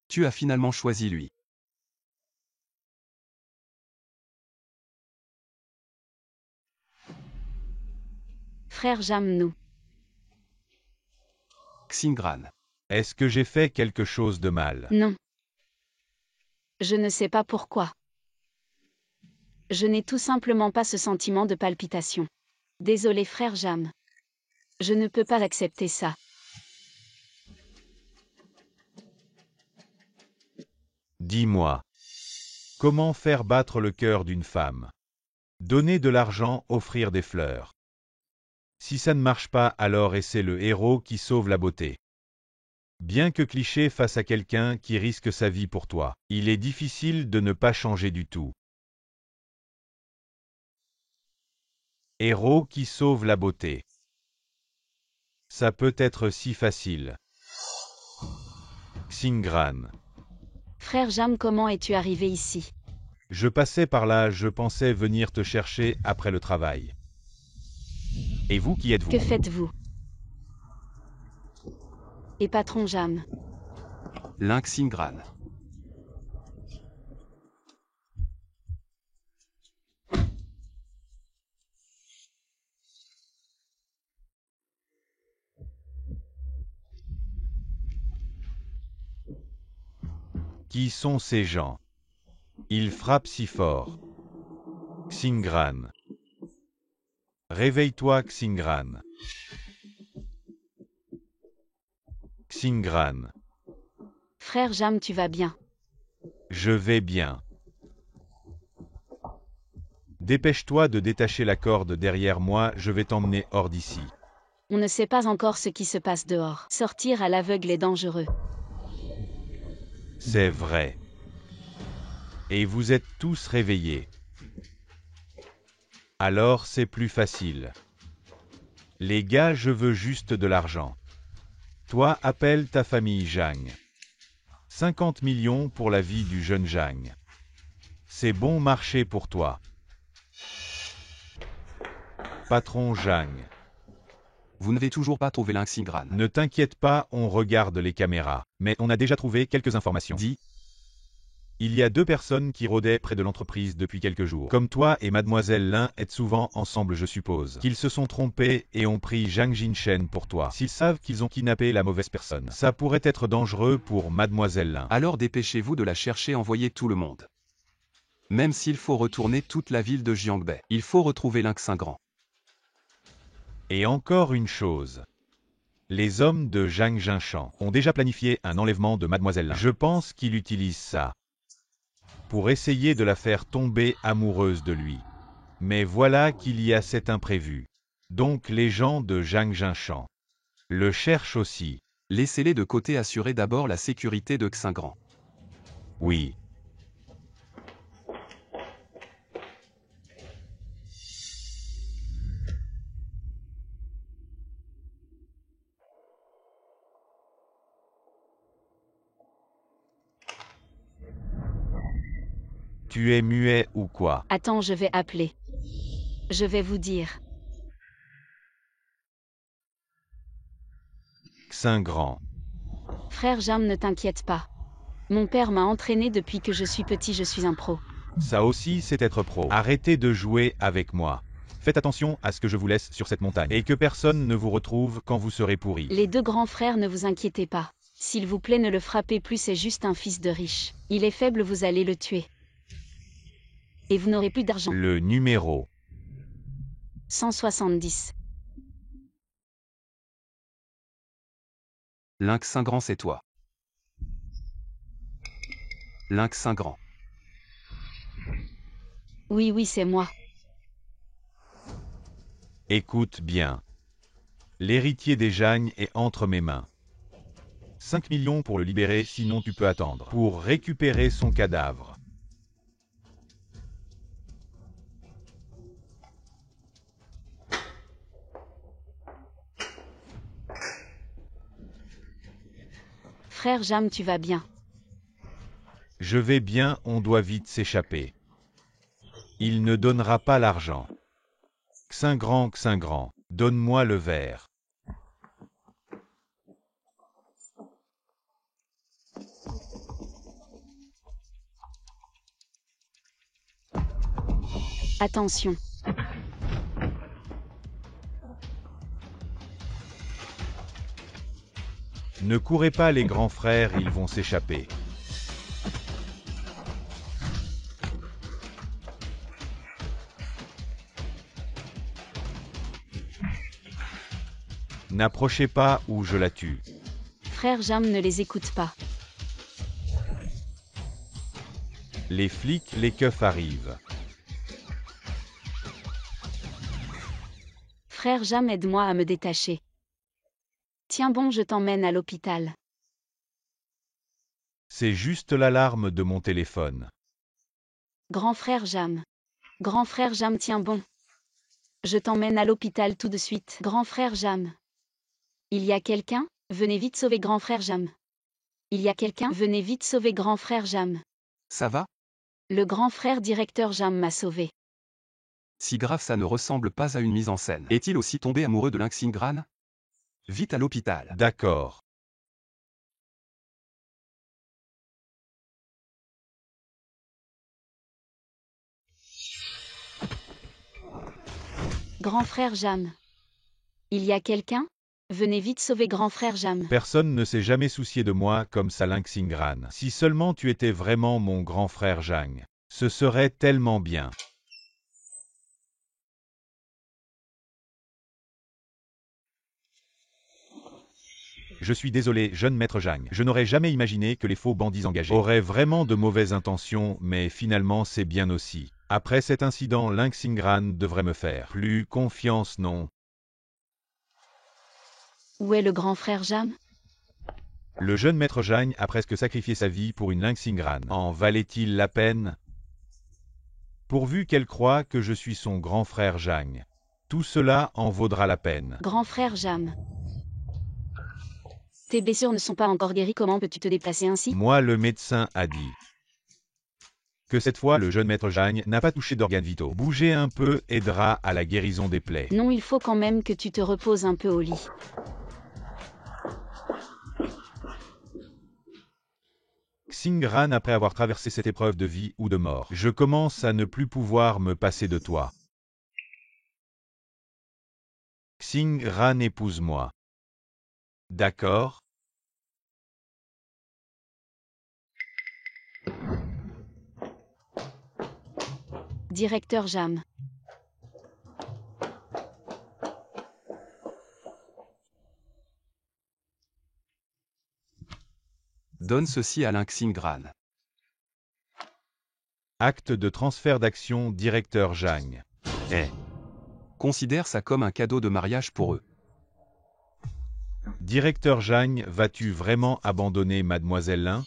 Tu as finalement choisi lui. Frère Jam, nous. Xingran. Est-ce que j'ai fait quelque chose de mal? Non. Je ne sais pas pourquoi. Je n'ai tout simplement pas ce sentiment de palpitation. Désolé frère Jam. Je ne peux pas accepter ça. Dis-moi. Comment faire battre le cœur d'une femme? Donner de l'argent, offrir des fleurs. Si ça ne marche pas, alors c'est le héros qui sauve la beauté. Bien que cliché face à quelqu'un qui risque sa vie pour toi, il est difficile de ne pas changer du tout. Héros qui sauve la beauté. Ça peut être si facile. Xingran. Frère Jam, comment es-tu arrivé ici? Je passais par là, je pensais venir te chercher après le travail. Et vous, qui êtes-vous? Que faites-vous? Et patron Jam. Lynx Ingran. Qui sont ces gens? Ils frappent si fort. Xingran. Réveille-toi, Xingran. Xingran. Frère Jam, tu vas bien? Je vais bien. Dépêche-toi de détacher la corde derrière moi, je vais t'emmener hors d'ici. On ne sait pas encore ce qui se passe dehors. Sortir à l'aveugle est dangereux. C'est vrai. Et vous êtes tous réveillés. Alors c'est plus facile. Les gars, je veux juste de l'argent. Toi, appelle ta famille Zhang. 50 millions pour la vie du jeune Zhang. C'est bon marché pour toi. Patron Zhang. Vous n'avez toujours pas trouvé Lynx Ingran. Ne t'inquiète pas, on regarde les caméras. Mais on a déjà trouvé quelques informations. Dis, Il y a 2 personnes qui rôdaient près de l'entreprise depuis quelques jours. Comme toi et Mademoiselle Lin êtes souvent ensemble, je suppose. Qu'ils se sont trompés et ont pris Zhang Jinshen pour toi. S'ils savent qu'ils ont kidnappé la mauvaise personne, ça pourrait être dangereux pour Mademoiselle Lin. alors dépêchez-vous de la chercher, envoyez tout le monde. Même s'il faut retourner toute la ville de Jiangbei, il faut retrouver Lynx Ingran. Et encore une chose. Les hommes de Zhang Jinshan ont déjà planifié un enlèvement de Mademoiselle Lin. Je pense qu'il utilise ça pour essayer de la faire tomber amoureuse de lui. Mais voilà qu'il y a cet imprévu. Donc les gens de Zhang Jinshan le cherchent aussi. Laissez-les de côté, assurez d'abord la sécurité de Xingran. Oui. Tu es muet ou quoi? Attends, je vais appeler. Je vais vous dire. Xingran. Frère Jam, ne t'inquiète pas. Mon père m'a entraîné depuis que je suis petit, je suis un pro. Ça aussi, c'est être pro. Arrêtez de jouer avec moi. Faites attention à ce que je vous laisse sur cette montagne. Et que personne ne vous retrouve quand vous serez pourri. Les 2 grands frères, ne vous inquiétez pas. S'il vous plaît, ne le frappez plus, c'est juste un fils de riche. Il est faible, vous allez le tuer. Et vous n'aurez plus d'argent. Le numéro. 170. Lynx Ingran, c'est toi. Lynx Ingran. Oui, oui, c'est moi. Écoute bien. L'héritier des Zhang est entre mes mains. 5 millions pour le libérer, sinon tu peux attendre. Pour récupérer son cadavre. Frère Jam, tu vas bien? Je vais bien, on doit vite s'échapper. Il ne donnera pas l'argent. Xingran, Xingran, donne-moi le verre. Attention. Ne courez pas les grands frères, ils vont s'échapper. N'approchez pas ou je la tue. Frère Jam, ne les écoute pas. Les flics, les keufs arrivent. Frère Jam, aide-moi à me détacher. Tiens bon, je t'emmène à l'hôpital. C'est juste l'alarme de mon téléphone. Grand frère Jam. Grand frère Jam, tiens bon. Je t'emmène à l'hôpital tout de suite. Grand frère Jam. Il y a quelqu'un? Venez vite sauver grand frère Jam. Il y a quelqu'un? Venez vite sauver grand frère Jam. Ça va? Le grand frère directeur Jam m'a sauvé. Si grave, ça ne ressemble pas à une mise en scène. Est-il aussi tombé amoureux de Lynx Ingran? Vite à l'hôpital. D'accord. Grand frère Jam. Il y a quelqu'un? Venez vite sauver grand frère Jam. Personne ne s'est jamais soucié de moi comme ça Xingran. Si seulement tu étais vraiment mon grand frère Jang. Ce serait tellement bien. Je suis désolé, jeune maître Jang. Je n'aurais jamais imaginé que les faux bandits engagés auraient vraiment de mauvaises intentions, mais finalement c'est bien aussi. Après cet incident, Xingran devrait me faire plus confiance, non? Où est le grand frère Jam? Le jeune maître Jang a presque sacrifié sa vie pour une Xingran. En valait-il la peine? Pourvu qu'elle croie que je suis son grand frère Jang. Tout cela en vaudra la peine. Grand frère Jam. Tes blessures ne sont pas encore guéries, comment peux-tu te déplacer ainsi? Moi, le médecin a dit que cette fois, le jeune maître Jang n'a pas touché d'organes vitaux. Bouger un peu aidera à la guérison des plaies. Non, il faut quand même que tu te reposes un peu au lit. Xingran, après avoir traversé cette épreuve de vie ou de mort, je commence à ne plus pouvoir me passer de toi. Xingran, épouse-moi. D'accord? Directeur Jam. Donne ceci à Xingran. Acte de transfert d'action, directeur Jang. Considère ça comme un cadeau de mariage pour eux. Directeur Jang, vas-tu vraiment abandonner Mademoiselle Lin?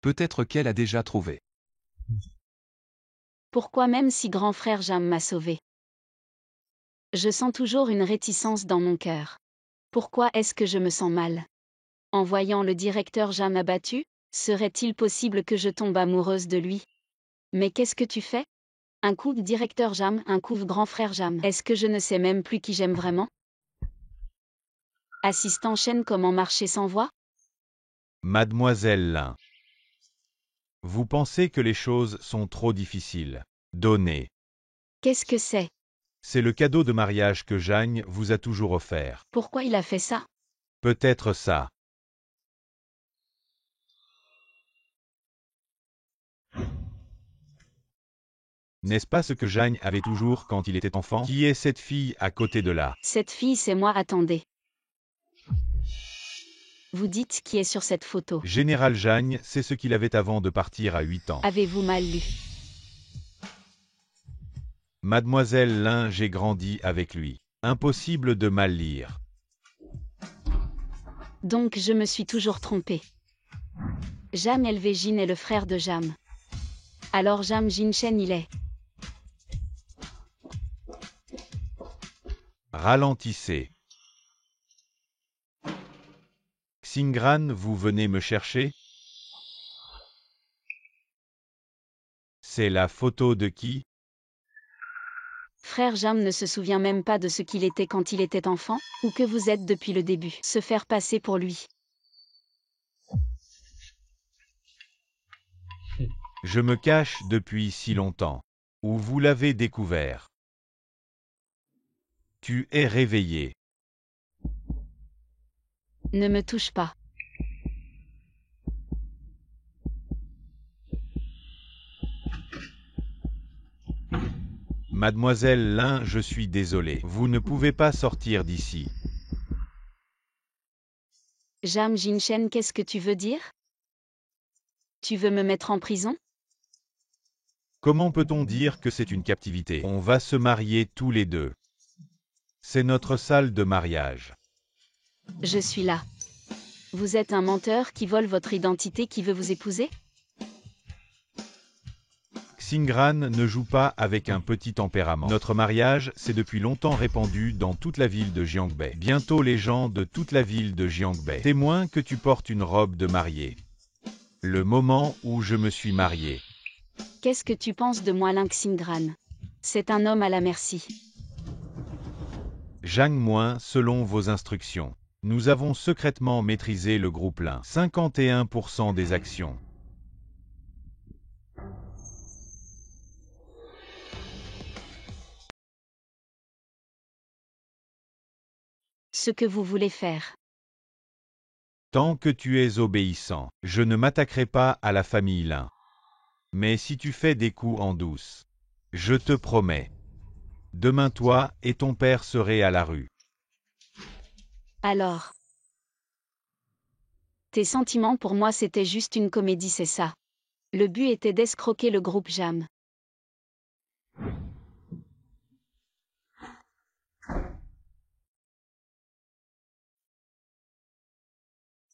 Peut-être qu'elle a déjà trouvé. Pourquoi même si grand frère Jam m'a sauvé? Je sens toujours une réticence dans mon cœur. Pourquoi est-ce que je me sens mal? En voyant le directeur Jam abattu, serait-il possible que je tombe amoureuse de lui? Mais qu'est-ce que tu fais? Un coup directeur Jam, un coup grand frère Jam. Est-ce que je ne sais même plus qui j'aime vraiment? Assistant Shen, comment marcher sans voix? Mademoiselle Lin. Vous pensez que les choses sont trop difficiles. Donnez. Qu'est-ce que c'est? C'est le cadeau de mariage que Jang vous a toujours offert. Pourquoi il a fait ça? Peut-être ça. N'est-ce pas ce que Jang avait toujours quand il était enfant? Qui est cette fille à côté de là? Cette fille, c'est moi, attendez. Vous dites qui est sur cette photo? Général Jang, c'est ce qu'il avait avant de partir à 8 ans. Avez-vous mal lu? Mademoiselle Lin, j'ai grandi avec lui. Impossible de mal lire. Donc je me suis toujours trompée. Jam Elvejin est le frère de Jam. Alors Jam Jinshen il est. Ralentissez. Xingran, vous venez me chercher? C'est la photo de qui? Frère Jam ne se souvient même pas de ce qu'il était quand il était enfant, ou que vous êtes depuis le début. Se faire passer pour lui. Je me cache depuis si longtemps. Où vous l'avez découvert? Tu es réveillé. Ne me touche pas. Mademoiselle Lin, je suis désolé. Vous ne pouvez pas sortir d'ici. Jam Jinshen, qu'est-ce que tu veux dire? Tu veux me mettre en prison? Comment peut-on dire que c'est une captivité? On va se marier tous les deux. C'est notre salle de mariage. Je suis là. Vous êtes un menteur qui vole votre identité qui veut vous épouser? Xingran ne joue pas avec un petit tempérament. Notre mariage, c'est depuis longtemps répandu dans toute la ville de Jiangbei. Bientôt les gens de toute la ville de Jiangbei témoignent que tu portes une robe de mariée. Le moment où je me suis marié. Qu'est-ce que tu penses de moi, Xingran? C'est un homme à la merci. Jang moins selon vos instructions. Nous avons secrètement maîtrisé le groupe Lin. 51% des actions. Ce que vous voulez faire. Tant que tu es obéissant, je ne m'attaquerai pas à la famille Lin. Mais si tu fais des coups en douce, je te promets. Demain toi et ton père serez à la rue. Alors. Tes sentiments pour moi c'était juste une comédie, c'est ça. Le but était d'escroquer le groupe Jam.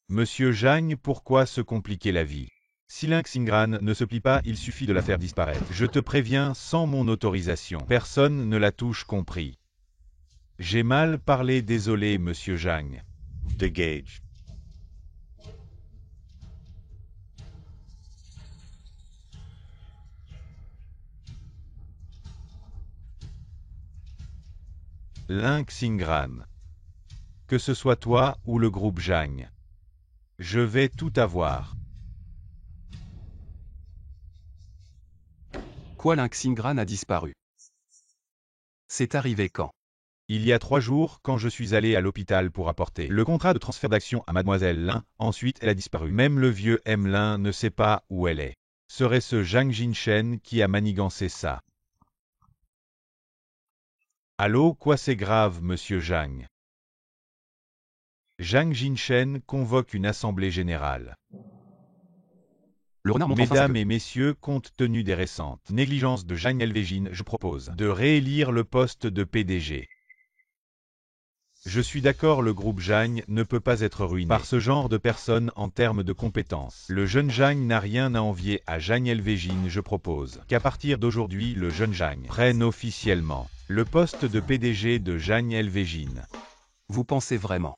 Monsieur Zhang, pourquoi se compliquer la vie? Si Xingran ne se plie pas, il suffit de la faire disparaître. Je te préviens, sans mon autorisation. Personne ne la touche, compris. J'ai mal parlé, désolé, monsieur Zhang. Dégage. Xingran. Que ce soit toi ou le groupe Zhang. Je vais tout avoir. Quoi, Xingran a disparu? C'est arrivé quand? Il y a 3 jours, quand je suis allé à l'hôpital pour apporter le contrat de transfert d'action à Mademoiselle Lin, ensuite elle a disparu. Même le vieux M. Lin ne sait pas où elle est. Serait ce Zhang Jinshen qui a manigancé ça? Allô, quoi c'est grave, monsieur Zhang? Zhang Jinshen convoque une assemblée générale. Le renard montre enfin Mesdames et messieurs, compte tenu des récentes négligences de Zhang Elvejin, je propose de réélire le poste de PDG. Je suis d'accord, le groupe Zhang ne peut pas être ruiné par ce genre de personnes en termes de compétences. Le jeune Zhang n'a rien à envier à Zhang Elvejin. Je propose qu'à partir d'aujourd'hui, le jeune Zhang prenne officiellement le poste de PDG de Zhang Elvejin. Vous pensez vraiment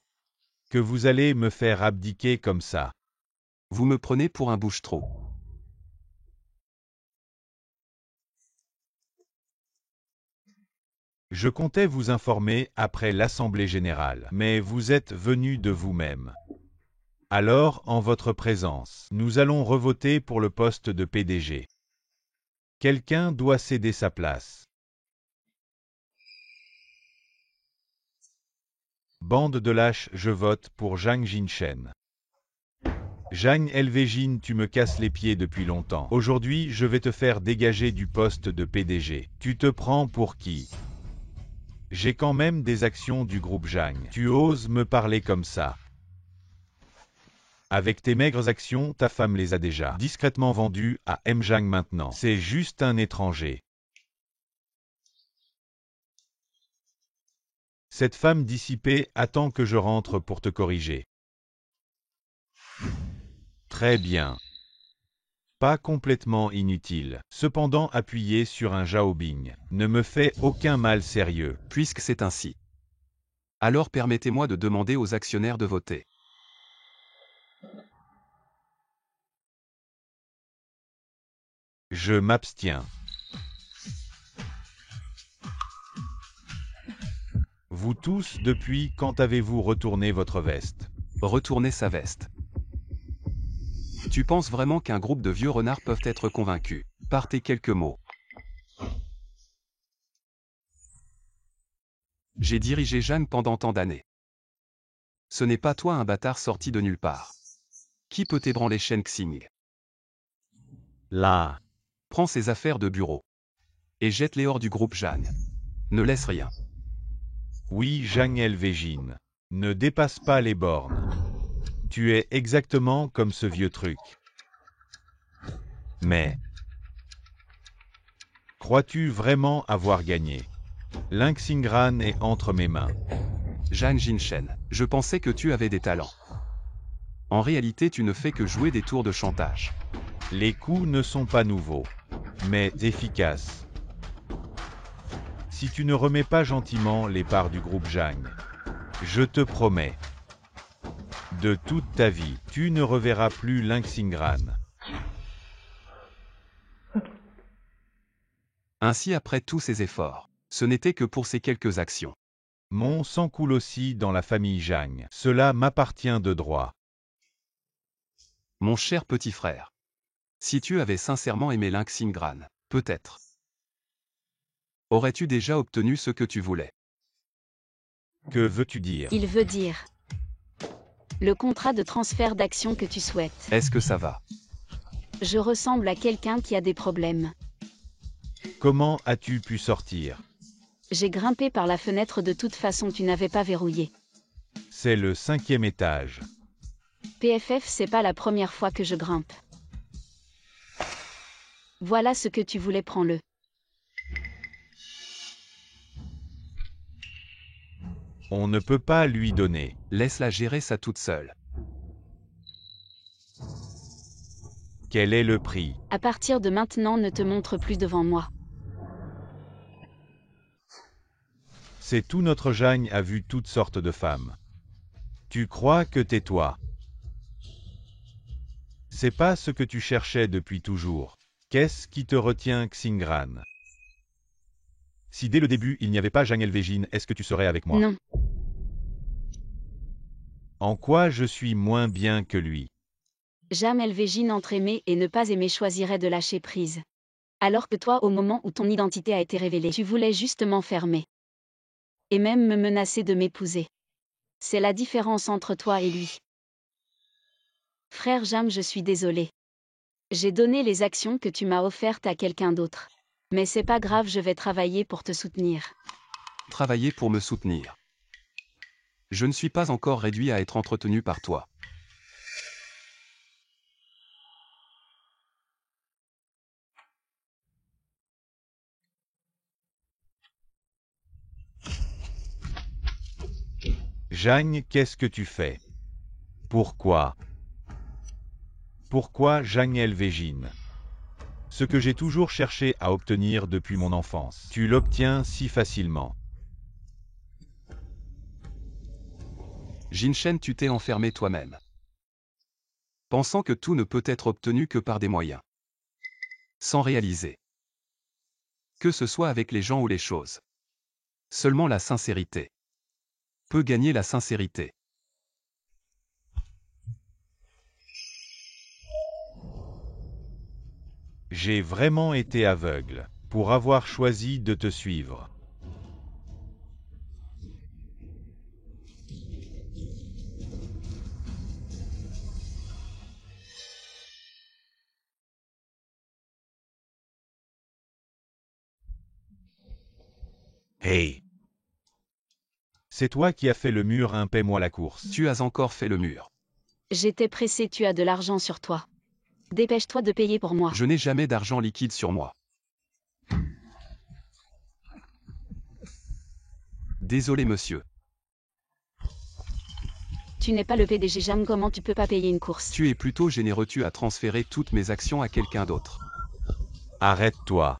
que vous allez me faire abdiquer comme ça? Vous me prenez pour un bouche-trou. Je comptais vous informer après l'Assemblée générale, mais vous êtes venu de vous-même. Alors, en votre présence, nous allons revoter pour le poste de PDG. Quelqu'un doit céder sa place. Bande de lâches, je vote pour Zhang Jinshen. Zhang Elvejin, tu me casses les pieds depuis longtemps. Aujourd'hui, je vais te faire dégager du poste de PDG. Tu te prends pour qui? J'ai quand même des actions du groupe Zhang. Tu oses me parler comme ça? Avec tes maigres actions, ta femme les a déjà discrètement vendues à M. Zhang maintenant. C'est juste un étranger. Cette femme dissipée attend que je rentre pour te corriger. Très bien. Pas complètement inutile. Cependant, appuyer sur un Xiaobing ne me fait aucun mal sérieux. Puisque c'est ainsi. Alors permettez-moi de demander aux actionnaires de voter. Je m'abstiens. Vous tous, depuis quand avez-vous retourné votre veste? Retournez sa veste. Tu penses vraiment qu'un groupe de vieux renards peuvent être convaincus par tes quelques mots? J'ai dirigé Zhang pendant tant d'années. Ce n'est pas toi un bâtard sorti de nulle part. Qui peut ébranler Shen Xing? Là. Prends ses affaires de bureau. Et jette-les hors du groupe Zhang. Ne laisse rien. Oui, Zhang Elvejin. Ne dépasse pas les bornes. Tu es exactement comme ce vieux truc. Mais... crois-tu vraiment avoir gagné? Xingran est entre mes mains. Zhang Jinshen, je pensais que tu avais des talents. En réalité, tu ne fais que jouer des tours de chantage. Les coups ne sont pas nouveaux, mais efficaces. Si tu ne remets pas gentiment les parts du groupe Zhang, je te promets, de toute ta vie, tu ne reverras plus Xingran. Ainsi, après tous ces efforts, ce n'était que pour ces quelques actions. Mon sang coule aussi dans la famille Zhang. Cela m'appartient de droit. Mon cher petit frère. Si tu avais sincèrement aimé Ling Xingran, peut-être aurais-tu déjà obtenu ce que tu voulais. Que veux-tu dire? Il veut dire le contrat de transfert d'action que tu souhaites. Est-ce que ça va? Je ressemble à quelqu'un qui a des problèmes. Comment as-tu pu sortir? J'ai grimpé par la fenêtre, de toute façon tu n'avais pas verrouillé. C'est le 5e étage. PFF, c'est pas la première fois que je grimpe. Voilà ce que tu voulais, prends-le. On ne peut pas lui donner. Laisse-la gérer ça toute seule. Quel est le prix? À partir de maintenant, ne te montre plus devant moi. C'est tout, notre Zhang a vu toutes sortes de femmes. Tu crois que tais-toi? C'est pas ce que tu cherchais depuis toujours. Qu'est-ce qui te retient, Xingran? Si dès le début il n'y avait pas Zhang Elvégine, est-ce que tu serais avec moi? Non. En quoi je suis moins bien que lui? Jamais Elvégine entre aimer et ne pas aimer choisirait de lâcher prise. Alors que toi, au moment où ton identité a été révélée, tu voulais justement fermer. Et même me menacer de m'épouser. C'est la différence entre toi et lui. Frère Jam, je suis désolée. J'ai donné les actions que tu m'as offertes à quelqu'un d'autre. Mais c'est pas grave, je vais travailler pour te soutenir. Travailler pour me soutenir. Je ne suis pas encore réduit à être entretenu par toi. Zhang, qu'est-ce que tu fais? Pourquoi? Pourquoi Zhang Elvégine? Ce que j'ai toujours cherché à obtenir depuis mon enfance. Tu l'obtiens si facilement. Jin Shen, tu t'es enfermé toi-même. Pensant que tout ne peut être obtenu que par des moyens. Sans réaliser. Que ce soit avec les gens ou les choses. Seulement la sincérité peut gagner la sincérité. J'ai vraiment été aveugle pour avoir choisi de te suivre. Hey! C'est toi qui as fait le mur, hein, paie-moi la course. Tu as encore fait le mur. J'étais pressé, tu as de l'argent sur toi. Dépêche-toi de payer pour moi. Je n'ai jamais d'argent liquide sur moi. Désolé monsieur. Tu n'es pas le PDG Jam, comment tu peux pas payer une course? Tu es plutôt généreux, tu as transféré toutes mes actions à quelqu'un d'autre. Arrête-toi.